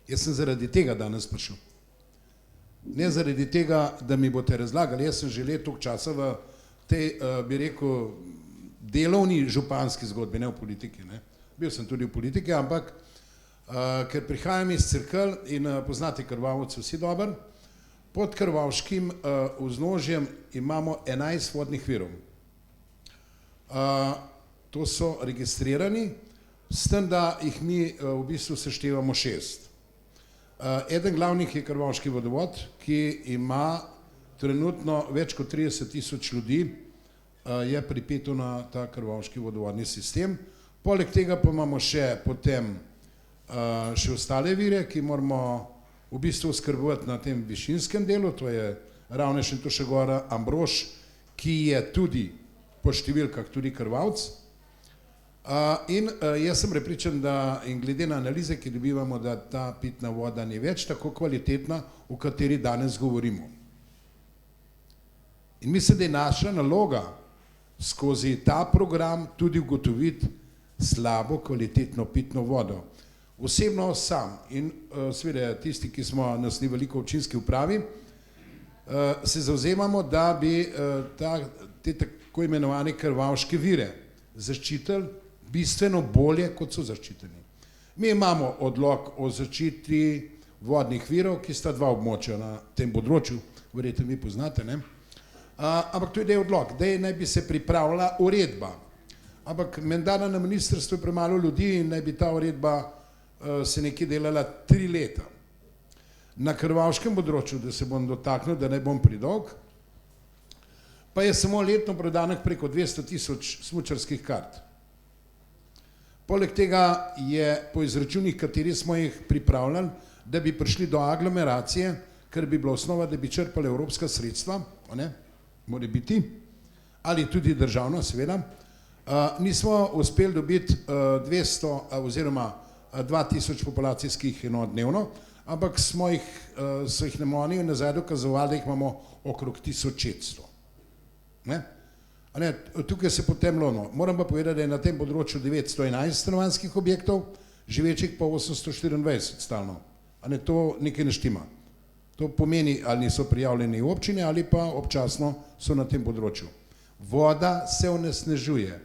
[SPEAKER 7] Jaz sem zaradi tega danes prišel. Ne zaradi tega, da mi boste razlagali, jaz sem že toliko časa v tej, bi rekel, delovni županski zgodbi, ne v politiki. Ne. Bil sem tudi v politiki, ampak ker prihajam iz Cerkelj in poznate Krvavec vsi dobro, pod Krvavškim vznožjem imamo 11 vodnih virov. To so registrirani, s tem, da jih mi v bistvu seštevamo 6. Eden glavnih je Krvavški vodovod, ki ima trenutno več kot 30.000 ljudi, je pripeto na ta Krvavški vodovodni sistem. Poleg tega pa imamo še potem še ostale vire, ki moramo v bistvu skrbovati na tem višinskem delu, to je Ravne, Šentruša gora, Ambrož, ki je tudi po številkah tudi Krvavec. In jaz sem prepričan, da in glede na analize, ki dobivamo, da ta pitna voda ni več tako kvalitetna, o kateri danes govorimo. In mislim, da je naša naloga skozi ta program tudi ugotoviti slabo kvalitetno pitno vodo. Osebno sam in seveda tisti, ki smo nas ni veliko v občinski upravi, se zavzemamo, da bi te tako imenovane krvavške vire zaščitili bistveno bolje, kot so zaščiteni. Mi imamo odlok o zaščiti vodnih virov, ki sta 2 območja na tem področju, verjetno vi poznate, ne? Ampak to je odlok, da naj bi se pripravila uredba. Ampak menda na ministrstvu je premalo ljudi in naj bi ta uredba se nekje delala 3 leta. Na krvavškem področju, da se bom dotaknil, da ne bom predolg, pa je samo letno prodanih preko 200.000 smučarskih kart. Poleg tega je po izračunih, kateri smo jih pripravljali, da bi prišli do aglomeracije, ker bi bila osnova, da bi črpali evropska sredstva, ne, mora biti, ali tudi državno, seveda, nismo uspeli dobiti 200 oziroma 2000 populacijskih enot dnevno, ampak so jih nemoni nazaj dokazovali, da jih imamo okrog 1600. Ne? Tukaj se potem lono. Moram pa povedati, da je na tem področju 911 stanovanjskih objektov, živečih pa 824 stalno. To nekaj ne štima. To pomeni, ali niso prijavljeni v občine, ali pa občasno so na tem področju. Voda se onesnažuje.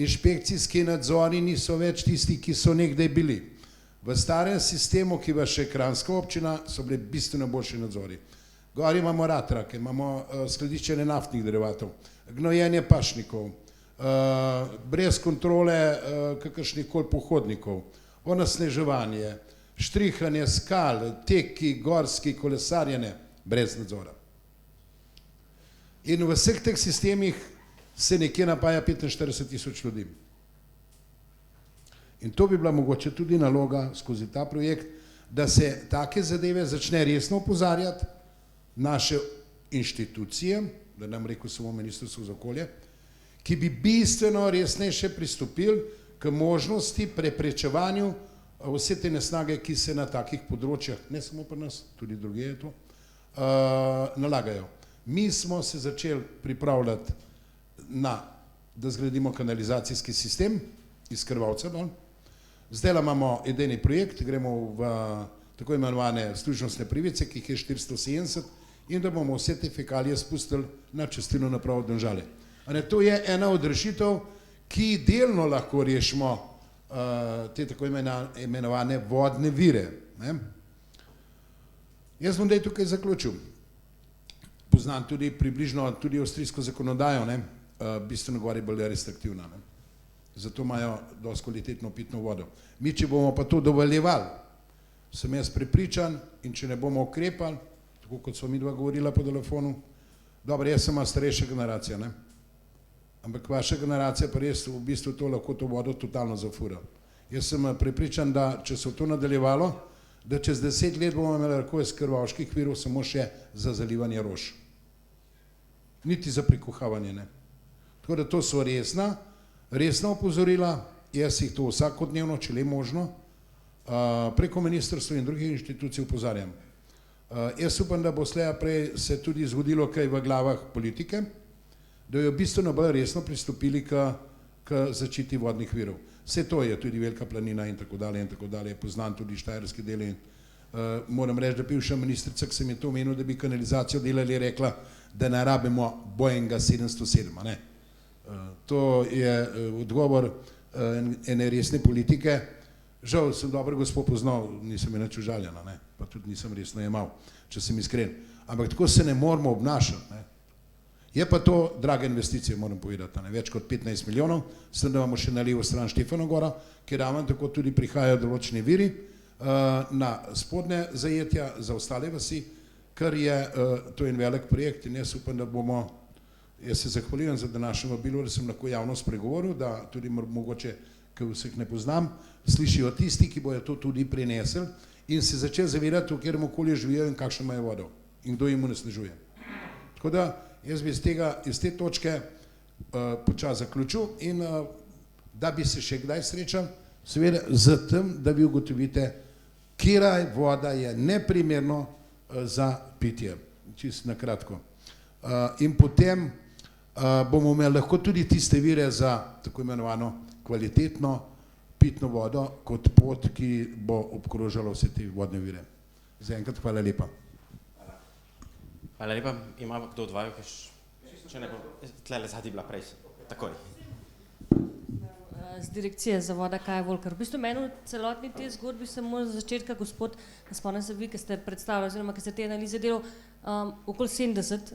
[SPEAKER 7] Inšpekcijski nadzori niso več tisti, ki so nekdaj bili. V starem sistemu, ki vas še Kranjska občina, so bili bistveno boljši nadzori. Gori imamo ratrake, imamo skladiščenje naftnih derivatov, gnojenje pašnikov, brez kontrole kakršnih koli pohodnikov, onesnaževanje, štrihanje skal, teki, gorski, kolesarjenje, brez nadzora. In v vseh teh sistemih se nekje napaja 45.000 ljudi. In to bi bila mogoče tudi naloga skozi ta projekt, da se take zadeve začne resno opozarjati naše inštitucije, da nam rekel samo Ministrstvo za okolje, ki bi bistveno resnejše pristopili k možnosti preprečevanju vse te nesnage, ki se na takih področjah, ne samo pri nas, tudi drugje je to, nalagajo. Mi smo se začeli pripravljati da zgradimo kanalizacijski sistem iz Krvavca dol. Zdaj imamo edini projekt, gremo v tako imenovane služnostne privice, ki jih je 470, in da bomo vse te fekalije spustili na čistilno napravo Domžale. To je ena od rešitev, ki delno lahko rešimo te tako imenovane vodne vire. Jaz bom zdaj tukaj zaključil. Poznam tudi približno tudi avstrijsko zakonodajo, bistveno gori bolj restriktivna. Zato imajo dosti kvalitetno pitno vodo. Mi, če bomo pa to dovoljevali, sem jaz prepričan, in če ne bomo ukrepali, tako kot sva midva govorila po telefonu, dobro, jaz sem starejša generacija, ampak vaša generacija pa res v bistvu to lahko to vodo totalno zafura. Jaz sem prepričan, da če se to nadaljevalo, da čez 10 let bomo imeli lahko iz krvavških virov samo še za zalivanje rož. Niti za prikuhavanje, ne. Tako da to so resna opozorila, jaz jih to vsakodnevno, če le možno, preko ministrstva in drugih inštitucij opozarjam. Jaz upam, da bo slej prej se tudi zgodilo kaj v glavah politike, da jo bistveno bolj resno pristopili k zaščiti vodnih virov. Vse to je tudi Velika planina in tako dalje, poznam tudi štajerske dele in moram reči, da bivša ministrica, ki sem je to omenil, da bi kanalizacijo delali, rekla, da ne rabimo Boeinga 707, ne. To je odgovor ene resne politike. Žal sem dobro gospod poznal, nisem je nič užaljena, pa tudi nisem resno jemal, če sem iskren. Ampak tako se ne moramo obnašati. Je pa to draga investicija, moram povedati, več kot 15 milijonov, sem da imamo še na levo stran Štefano Gora, kjer ravno tako tudi prihajajo določeni viri na spodnje zajetja za ostale vasi, ker je to en velik projekt in jaz upam, da bomo, jaz se zahvaljujem za današnjo vabilo, da sem lahko javno spregovoril, da tudi mogoče, ki vseh ne poznam, slišijo tisti, ki bojo to tudi prinesli in se začeli zavedati, v katerem okolju živijo in kakšno imajo vodo in kdo jim onesnažuje. Tako da jaz bi iz te točke počasi zaključil in da bi se še kdaj srečal, seveda z tem, da vi ugotovite, katera voda je neprimerno za pitje, čisto na kratko. In potem bomo imeli lahko tudi tiste vire za tako imenovano kvalitetno pitno vodo kot pot, ki bo obkrožala vse te vodne vire. Zaenkrat hvala lepa.
[SPEAKER 2] Hvala lepa. Ima kdo od vaju, če ne bo, tlele zadnji bila prej, takoj.
[SPEAKER 8] Z direkcije za voda Kaja Volkar. V bistvu meni v celotni te zgodbi samo za začetka, gospod, spomnim se vi, ki ste predstavljali, oziroma ki ste te analize delal, okoli 70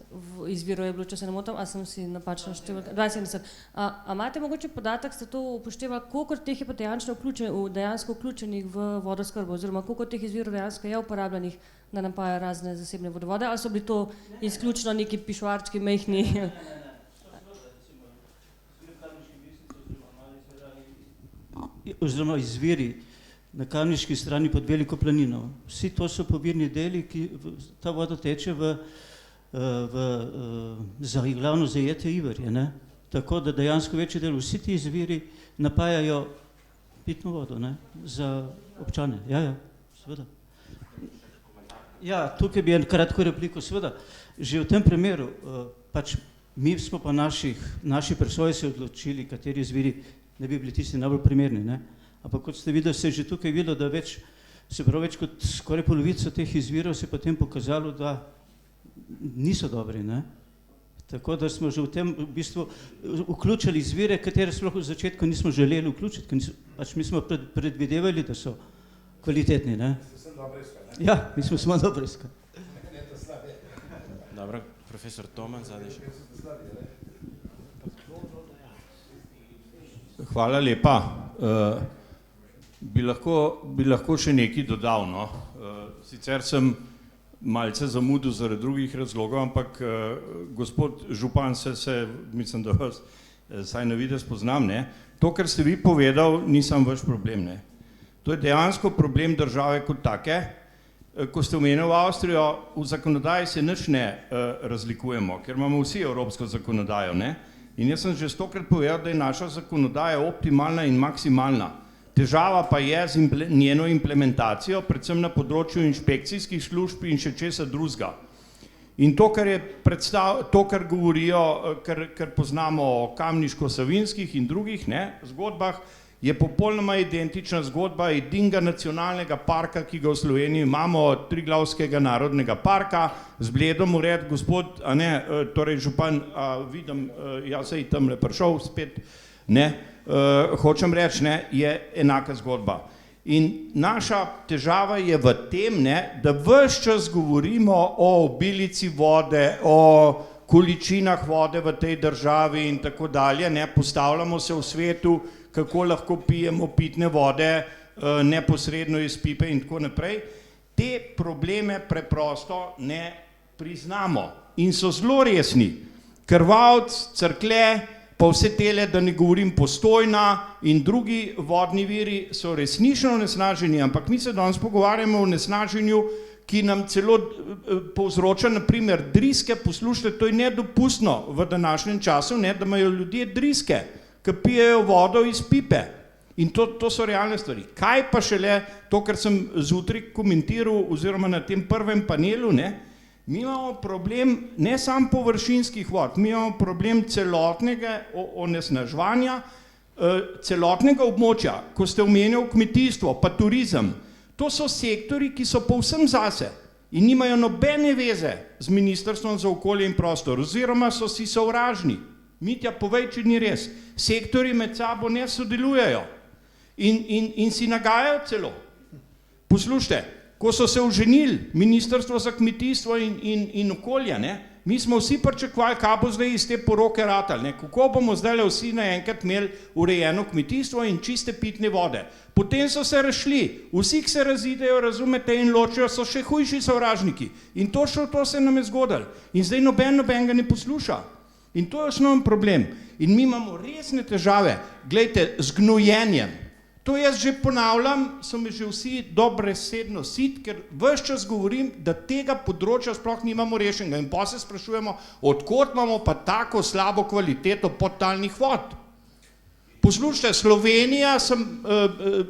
[SPEAKER 8] izvirov je bilo, če se ne motim, a sem si napačno številka, 72. A imate mogoče podatek, ste to upoštevali, koliko teh je pa dejansko vključenih v vodoskrbo, oziroma koliko teh izvirov dejansko je uporabljenih, da napajajo razne zasebne vodovode, ali so bili to izključno neki pišoarčki, majhni?
[SPEAKER 3] Oziroma izviri na kamniški strani pod Veliko planino. Vsi to so povirni deli, ki ta voda teče za glavno zajetje Iverje. Tako da dejansko večji del, vsi ti izviri napajajo pitno vodo za občane. Ja, seveda. Ja, tukaj bi en kratko repliko, seveda. Že v tem primeru, pač mi smo pa naši presoji se odločili, kateri izviri ne bi bili tisti najbolj primerni. Ampak kot ste videli, se je že tukaj videlo, da več kot skoraj polovico teh izvirov se je potem pokazalo, da niso dobri. Tako da smo že v tem v bistvu vključili izvire, katere sploh v začetku nismo želeli vključiti, pač mi smo predvidevali, da so kvalitetni. Ja, mi smo samo dobro iskali.
[SPEAKER 2] Dobro, profesor Toman, zadnji še.
[SPEAKER 9] Hvala lepa. Bi lahko še nekaj dodal, no. Sicer sem malce zamudil zaradi drugih razlogov, ampak gospod župan mislim, da vas saj na videz poznam, ne. To, kar ste vi povedal, ni sam vaš problem, ne. To je dejansko problem države kot take. Ko ste omenili Avstrijo, v zakonodaji se nič ne razlikujemo, ker imamo vsi evropsko zakonodajo, ne. In jaz sem že 100-krat povedal, da je naša zakonodaja optimalna in maksimalna. Težava pa je z njeno implementacijo, predvsem na področju inšpekcijskih služb in še česa drugega. In to, kar govorijo, kar poznamo o kamniško-savinskih in drugih zgodbah, je popolnoma identična zgodba edinega nacionalnega parka, ki ga v Sloveniji imamo, Triglavskega narodnega parka, z Bledom ured, gospod, torej župan, vidim, jaz se tamle prišel spet, hočem reči, je enaka zgodba. In naša težava je v tem, da ves čas govorimo o obilici vode, o količinah vode v tej državi in tako dalje, postavljamo se v svetu, kako lahko pijemo pitne vode neposredno iz pipe in tako naprej. Te probleme preprosto ne priznamo in so zelo resni. Krvavec, Cerklje, pa vse tele, da ne govorim Postojna in drugi vodni viri so resnično onesnaženi, ampak mi se danes pogovarjamo o onesnaženju, ki nam celo povzroča naprimer driske. Poslušajte, to je nedopustno v današnjem času, da imajo ljudje driske, ki pijejo vodo iz pipe. In to so realne stvari. Kaj pa šele to, kar sem zjutraj komentiral oziroma na tem prvem panelu, mi imamo problem ne samo površinskih vod, mi imamo problem celotnega onesnaževanja, celotnega območja. Ko ste omenjali kmetijstvo pa turizem, to so sektori, ki so povsem zase in nimajo nobene veze z Ministrstvom za okolje in prostor, oziroma so si sovražni. Mitja, povej, če ni res. Sektori med sabo ne sodelujejo in si nagajajo celo. Poslušajte, ko so se oženili Ministrstvo za kmetijstvo in okolje, mi smo vsi pričakovali, kaj bo zdaj iz te poroke ratalo, kako bomo zdaj vsi naenkrat imeli urejeno kmetijstvo in čiste pitne vode. Potem so se razšli, vsi, ki se razidejo, razumete, in ločijo, so še hujši sovražniki. In to se nam je zgodilo. In zdaj nobenega ne posluša. In to je osnovni problem. In mi imamo resne težave, glejte, z gnojenjem. To jaz že ponavljam, so me že vsi dobesedno sit, ker ves čas govorim, da tega področja sploh nimamo rešenega. In potem se sprašujemo, odkot imamo pa tako slabo kvaliteto podtalnih vod. Poslušajte, Slovenija, sem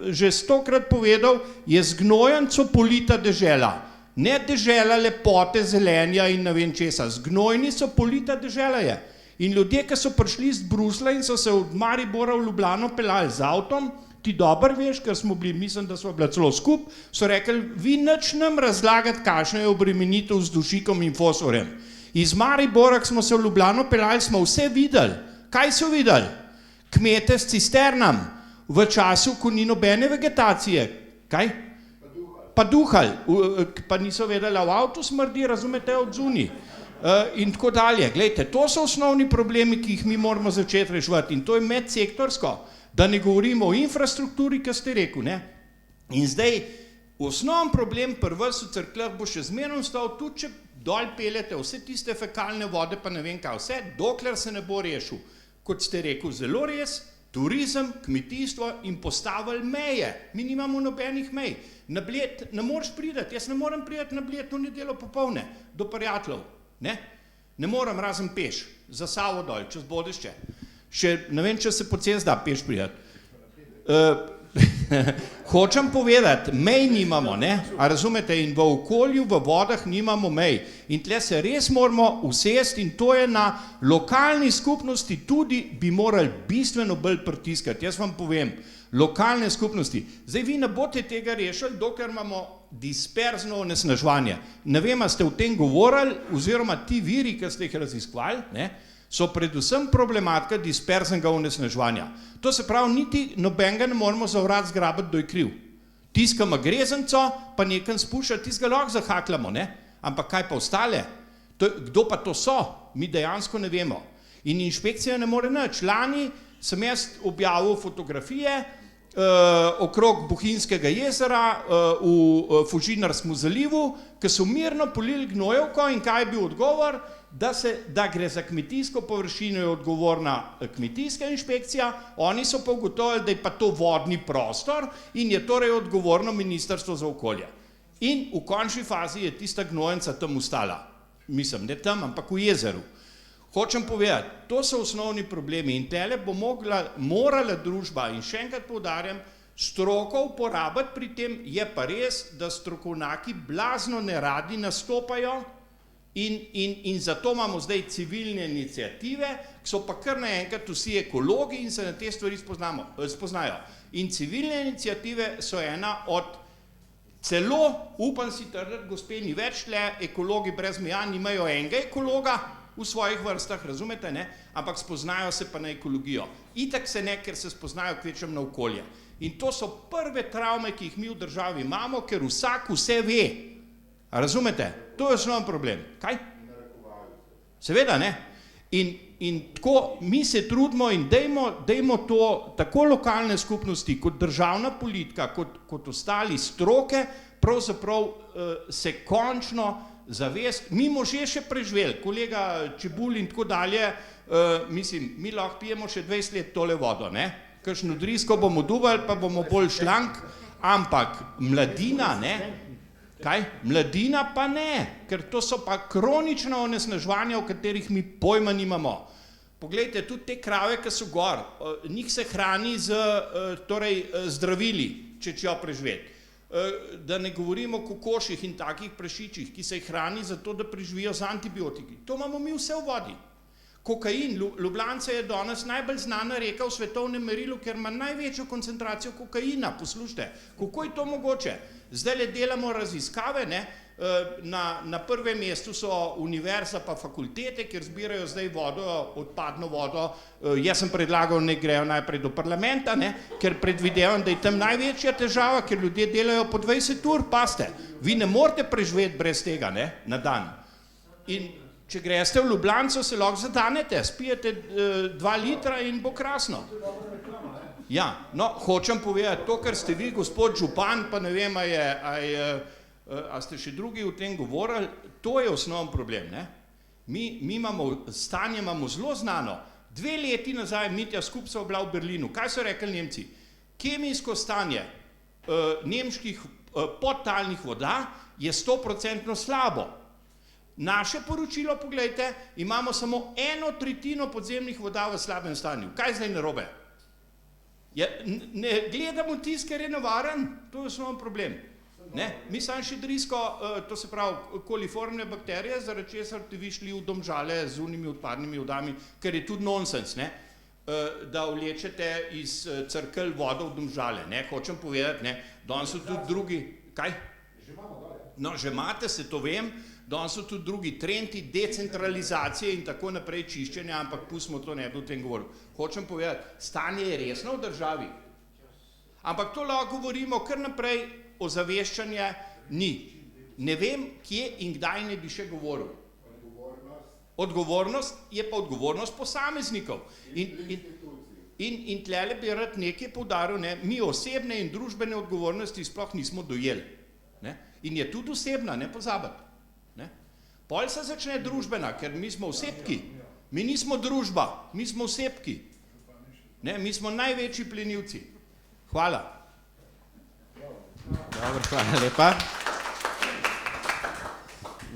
[SPEAKER 9] že 100-krat povedal, je z gnojanco polita dežela. Ne dežela lepote, zelenja in ne vem česa. Z gnojnico polita dežela je. In ljudje, ki so prišli iz Brusla in so se od Maribora v Ljubljano peljali z avtom, ti dobro veš, ker smo bili, mislim, da smo bili celo skup, so rekli, vi nič nam razlagati, kakšna je obremenitev z dušikom in fosforjem. Iz Maribora, ko smo se v Ljubljano peljali, smo vse videli. Kaj so videli? Kmete s cisternam, v času, ko ni nobene vegetacije. Kaj? Pa duhal. Pa niso vedeli, v avtu smrdi, razumete, od zunaj. In tako dalje. Glejte, to so osnovni problemi, ki jih mi moramo začeti reševati. In to je medsektorsko. Da ne govorimo o infrastrukturi, ki ste rekel. In zdaj, osnovni problem pri vas v Cerkljah bo še zmeraj ostal, tudi če dol peljete vse tiste fekalne vode, pa ne vem kaj, vse, dokler se ne bo rešil. Kot ste rekel, zelo res, turizem, kmetijstvo in postavili meje. Mi nimamo nobenih mej. Na Bled ne moreš priti, jaz ne morem priti na Bled v nedeljo popoldne do prijateljev. Ne morem, razen peš, za Savo dol, čez Bodešče. Še ne vem, če se po cesti da peš prijeti. Hočem povedati, mej nimamo, a razumete, in v okolju, v vodah nimamo mej. In tle se res moramo usesti in to je na lokalni skupnosti tudi bi morali bistveno bolj pritiskati. Jaz vam povem, lokalne skupnosti. Zdaj vi ne boste tega rešili, dokler imamo disperzno onesnaževanje. Ne vem, a ste o tem govorili, oziroma ti viri, ki ste jih raziskovali, so predvsem problematika disperznega onesnaževanja. To se pravi, niti nobenega ne moramo za vrat zgrabiti, da je kriv. Tiskamo grezenco, pa nekam spušča, tistega lahko zahakljamo, ampak kaj pa ostale?
[SPEAKER 10] Kdo pa to so, mi dejansko ne vemo. In inšpekcija ne more nič. Lani sem jaz objavil fotografije okrog Bohinjskega jezera v Fužinarskem zalivu, ki so mirno polili gnojevko in kaj je bil odgovor? Da gre za kmetijsko površino, je odgovorna kmetijska inšpekcija, oni so pa ugotovili, da je pa to vodni prostor in je torej odgovorno Ministrstvo za okolje. In v končni fazi je tista gnojenca tam ostala. Mislim, ne tam, ampak v jezeru. Hočem povedati, to so osnovni problemi in tele bo morala družba, in še enkrat poudarjam, stroko uporabiti pri tem, je pa res, da strokovnjaki blazno neradi nastopajo in zato imamo zdaj civilne iniciative, ki so pa kar naenkrat vsi ekologi in se na te stvari spoznajo. In civilne iniciative so ena od celo, upam si trditi, gospe, ni več le ekologi brez meja, nimajo enega ekologa v svojih vrstah, razumete, ne? Ampak spoznajo se pa na ekologijo. Itak se ne, ker se spoznajo kvečem na okolje. In to so prve travme, ki jih mi v državi imamo, ker vsak vse ve. A razumete? To je osnovni problem. Kaj? Seveda ne. In tako mi se trudimo in dejmo to, tako lokalne skupnosti, kot državna politika, kot ostali stroke, pravzaprav se končno zavest, mi možje še preživeli, kolega Čebulj in tako dalje, mislim, mi lahko pijemo še 20 let tole vodo, ne? Kakšno drisko bomo duvali, pa bomo bolj šlank, ampak mladina, ne? Kaj? Mladina pa ne, ker to so pa kronična onesnaževanja, o katerih mi pojma nimamo. Poglejte, tudi te krave, ki so gor, njih se hrani z zdravili, če jo preživeti. Da ne govorimo o kokoših in takih prašičih, ki se jih hrani zato, da preživijo z antibiotiki. To imamo mi vse v vodi. Kokain, Ljubljanca je danes najbolj znana reka v svetovnem merilu, ker ima največjo koncentracijo kokaina, poslušajte. Kako je to mogoče? Zdaj le delamo raziskave, ne? Na prvem mestu so univerza pa fakultete, kjer zbirajo zdaj vodo, odpadno vodo. Jaz sem predlagal, ne grejo najprej do parlamenta, ne? Ker predvidevam, da je tam največja težava, ker ljudje delajo po 20 ur, paste. Vi ne morete preživeti brez tega, ne? Na dan. In če greste v Ljubljanco, se lahko zadanete, spijete 2 litra in bo krasno. Ja, no, hočem povedati, to, kar ste vi, gospod župan, pa ne vem, a ste še drugi o tem govorili, to je osnovni problem, ne? Mi imamo, stanje imamo zelo znano. 2 leti nazaj, Mitja, skupaj so bila v Berlinu. Kaj so rekli Nemci? Kemijsko stanje nemških podtalnih voda je 100% slabo. Naše poročilo, poglejte, imamo samo 1/3 podzemnih voda v slabem stanju. Kaj zdaj narobe? Ne gledamo tisto, ker je nevaren, to je osnovni problem. Mi samo še drisko, to se pravi koliformne bakterije, zaradi česar ti vi šli v Domžale z unimi odpadnimi vodami, ker je tudi nonsens, ne? Da vlečete iz Cerkelj vodo v Domžale. Hočem povedati, ne? Danes so tudi drugi, kaj? No, že imate, se to vem, danes so tudi drugi trendi decentralizacije in tako naprej čiščenja, ampak pustimo to, ne bi o tem govoril. Hočem povedati, stanje je resno v državi. Ampak to lahko govorimo kar naprej, ozaveščanje ni. Ne vem, kje in kdaj ne bi še govoril. Odgovornost je pa odgovornost posameznikov. In tlele bi rad nekaj poudaril, ne, mi osebne in družbene odgovornosti sploh nismo dojeli. In je tudi osebna, ne pozabiti. Pol se začne družbena, ker mi smo osebki. Mi nismo družba, mi smo osebki. Mi smo največji plenilci. Hvala.
[SPEAKER 2] Dobro, hvala lepa.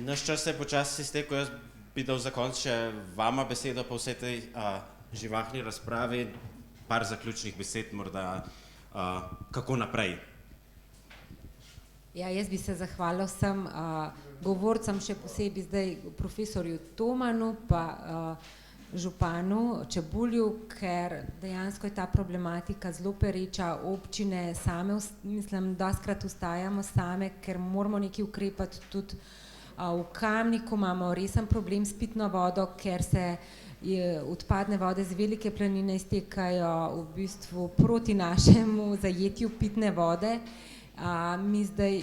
[SPEAKER 2] Naš čas se je počasi iztekel, jaz bi dal za konec še vama besedo po vsej tej živahni razpravi, par zaključnih besed morda, kako naprej.
[SPEAKER 4] Ja, jaz bi se zahvalila vsem govorcem, še posebej zdaj profesorju Tomanu pa županu Čebulju, ker dejansko je ta problematika zelo pereča. Občine same, mislim, dostikrat ostajamo same, ker moramo nekaj ukrepati. Tudi v Kamniku imamo resen problem s pitno vodo, ker se odpadne vode z Velike planine iztekajo v bistvu proti našemu zajetju pitne vode. Mi zdaj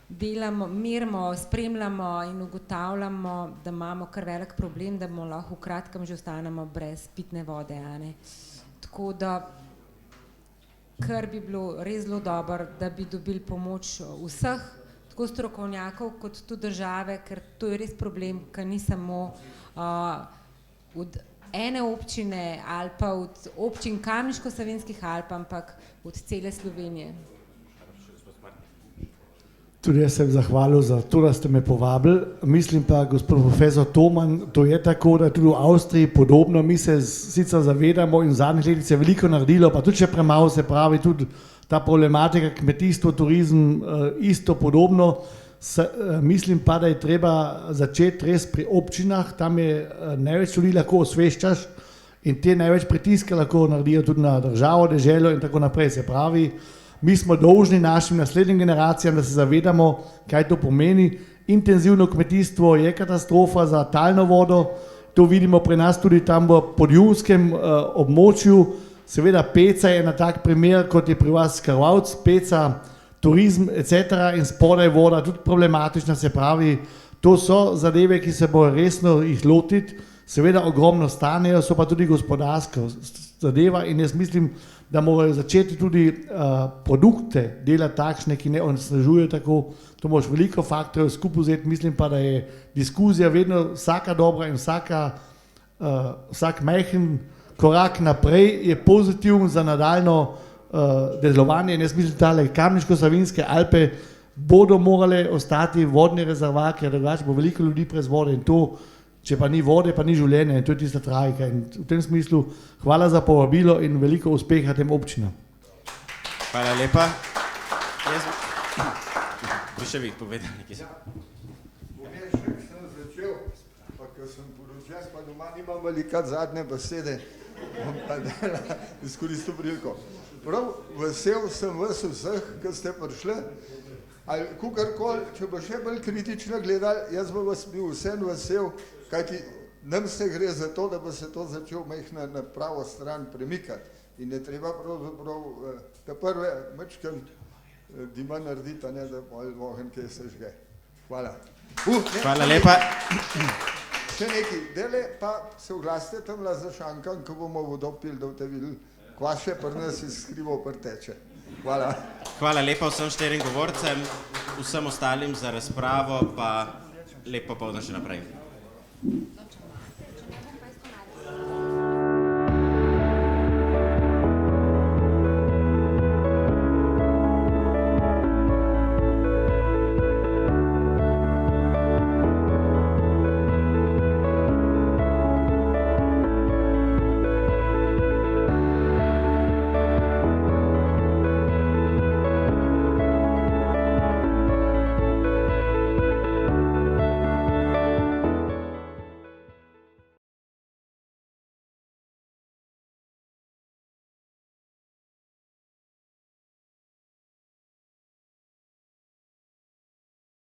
[SPEAKER 4] delamo, merimo, spremljamo in ugotavljamo, da imamo kar velik problem, da bomo lahko v kratkem že ostanemo brez pitne vode. Tako da, kar bi bilo res zelo dobro, da bi dobili pomoč vseh, tako strokovnjakov kot tudi države, ker to je res problem, ki ni samo od ene občine ali pa od občin Kamniško-Savinjskih Alp, ampak od cele Slovenije.
[SPEAKER 5] Tudi jaz sem zahvalil za to, da ste me povabili. Mislim pa, gospod profesor Toman, to je tako, da tudi v Avstriji podobno, mi se sicer zavedamo in v zadnjih letih se je veliko naredilo, pa tudi še premalo, se pravi, tudi ta problematika kmetijstvo, turizem, isto podobno. Mislim pa, da je treba začeti res pri občinah, tam je največ ljudi lahko osveščaš in te največ pritiske lahko naredijo tudi na državo, deželo in tako naprej. Se pravi, mi smo dolžni našim naslednjim generacijam, da se zavedamo, kaj to pomeni. Intenzivno kmetijstvo je katastrofa za talno vodo, to vidimo pri nas tudi tam v podjunskem območju. Seveda Peca je na tak primer, kot je pri vas Krvavc, Peca, turizem, etc. in spodaj voda tudi problematična, se pravi, to so zadeve, ki se bojo resno jih lotiti, seveda ogromno stanejo, so pa tudi gospodarska zadeva in jaz mislim, da morajo začeti tudi produkte delati takšne, ki ne onesnažujejo tako, to moraš veliko faktorjev skupaj vzeti, mislim pa, da je diskusija vedno vsaka dobra in vsak majhen korak naprej je pozitiven za nadaljno delovanje in jaz mislim, da Kamniško-Savinjske Alpe bodo morale ostati vodni rezervoar, ker drugače bo veliko ljudi brez vode in to, če pa ni vode, pa ni življenja in to je tista tragika. In v tem smislu hvala za povabilo in veliko uspeha tem občinam.
[SPEAKER 2] Hvala lepa. Bi še vi povedali nekaj?
[SPEAKER 1] Pogrešek sem začel, pa ko sem poročen, pa doma nimam velikat zadnje besede, bom pa izkoristil priliko. Prav vesel sem vas vseh, ki ste prišli, ali kukorkoli, če bo še bolj kritično gledali, jaz bo vas bil vsem vesel, kajti nam se gre za to, da bo se to začel majhno na pravo stran premikati in je treba pravzaprav te prve mečken dima narediti, a ne da pol ogenj, kaj se žge. Hvala.
[SPEAKER 2] Hvala lepa.
[SPEAKER 1] Še nekaj, dele pa se oglasite tamla za šankom, ko bomo vodo pili, da boste videli, kva še pri nas iz skrivov prteče. Hvala.
[SPEAKER 2] Hvala lepa vsem 4 govorcem, vsem ostalim za razpravo, pa lep popoldan še naprej.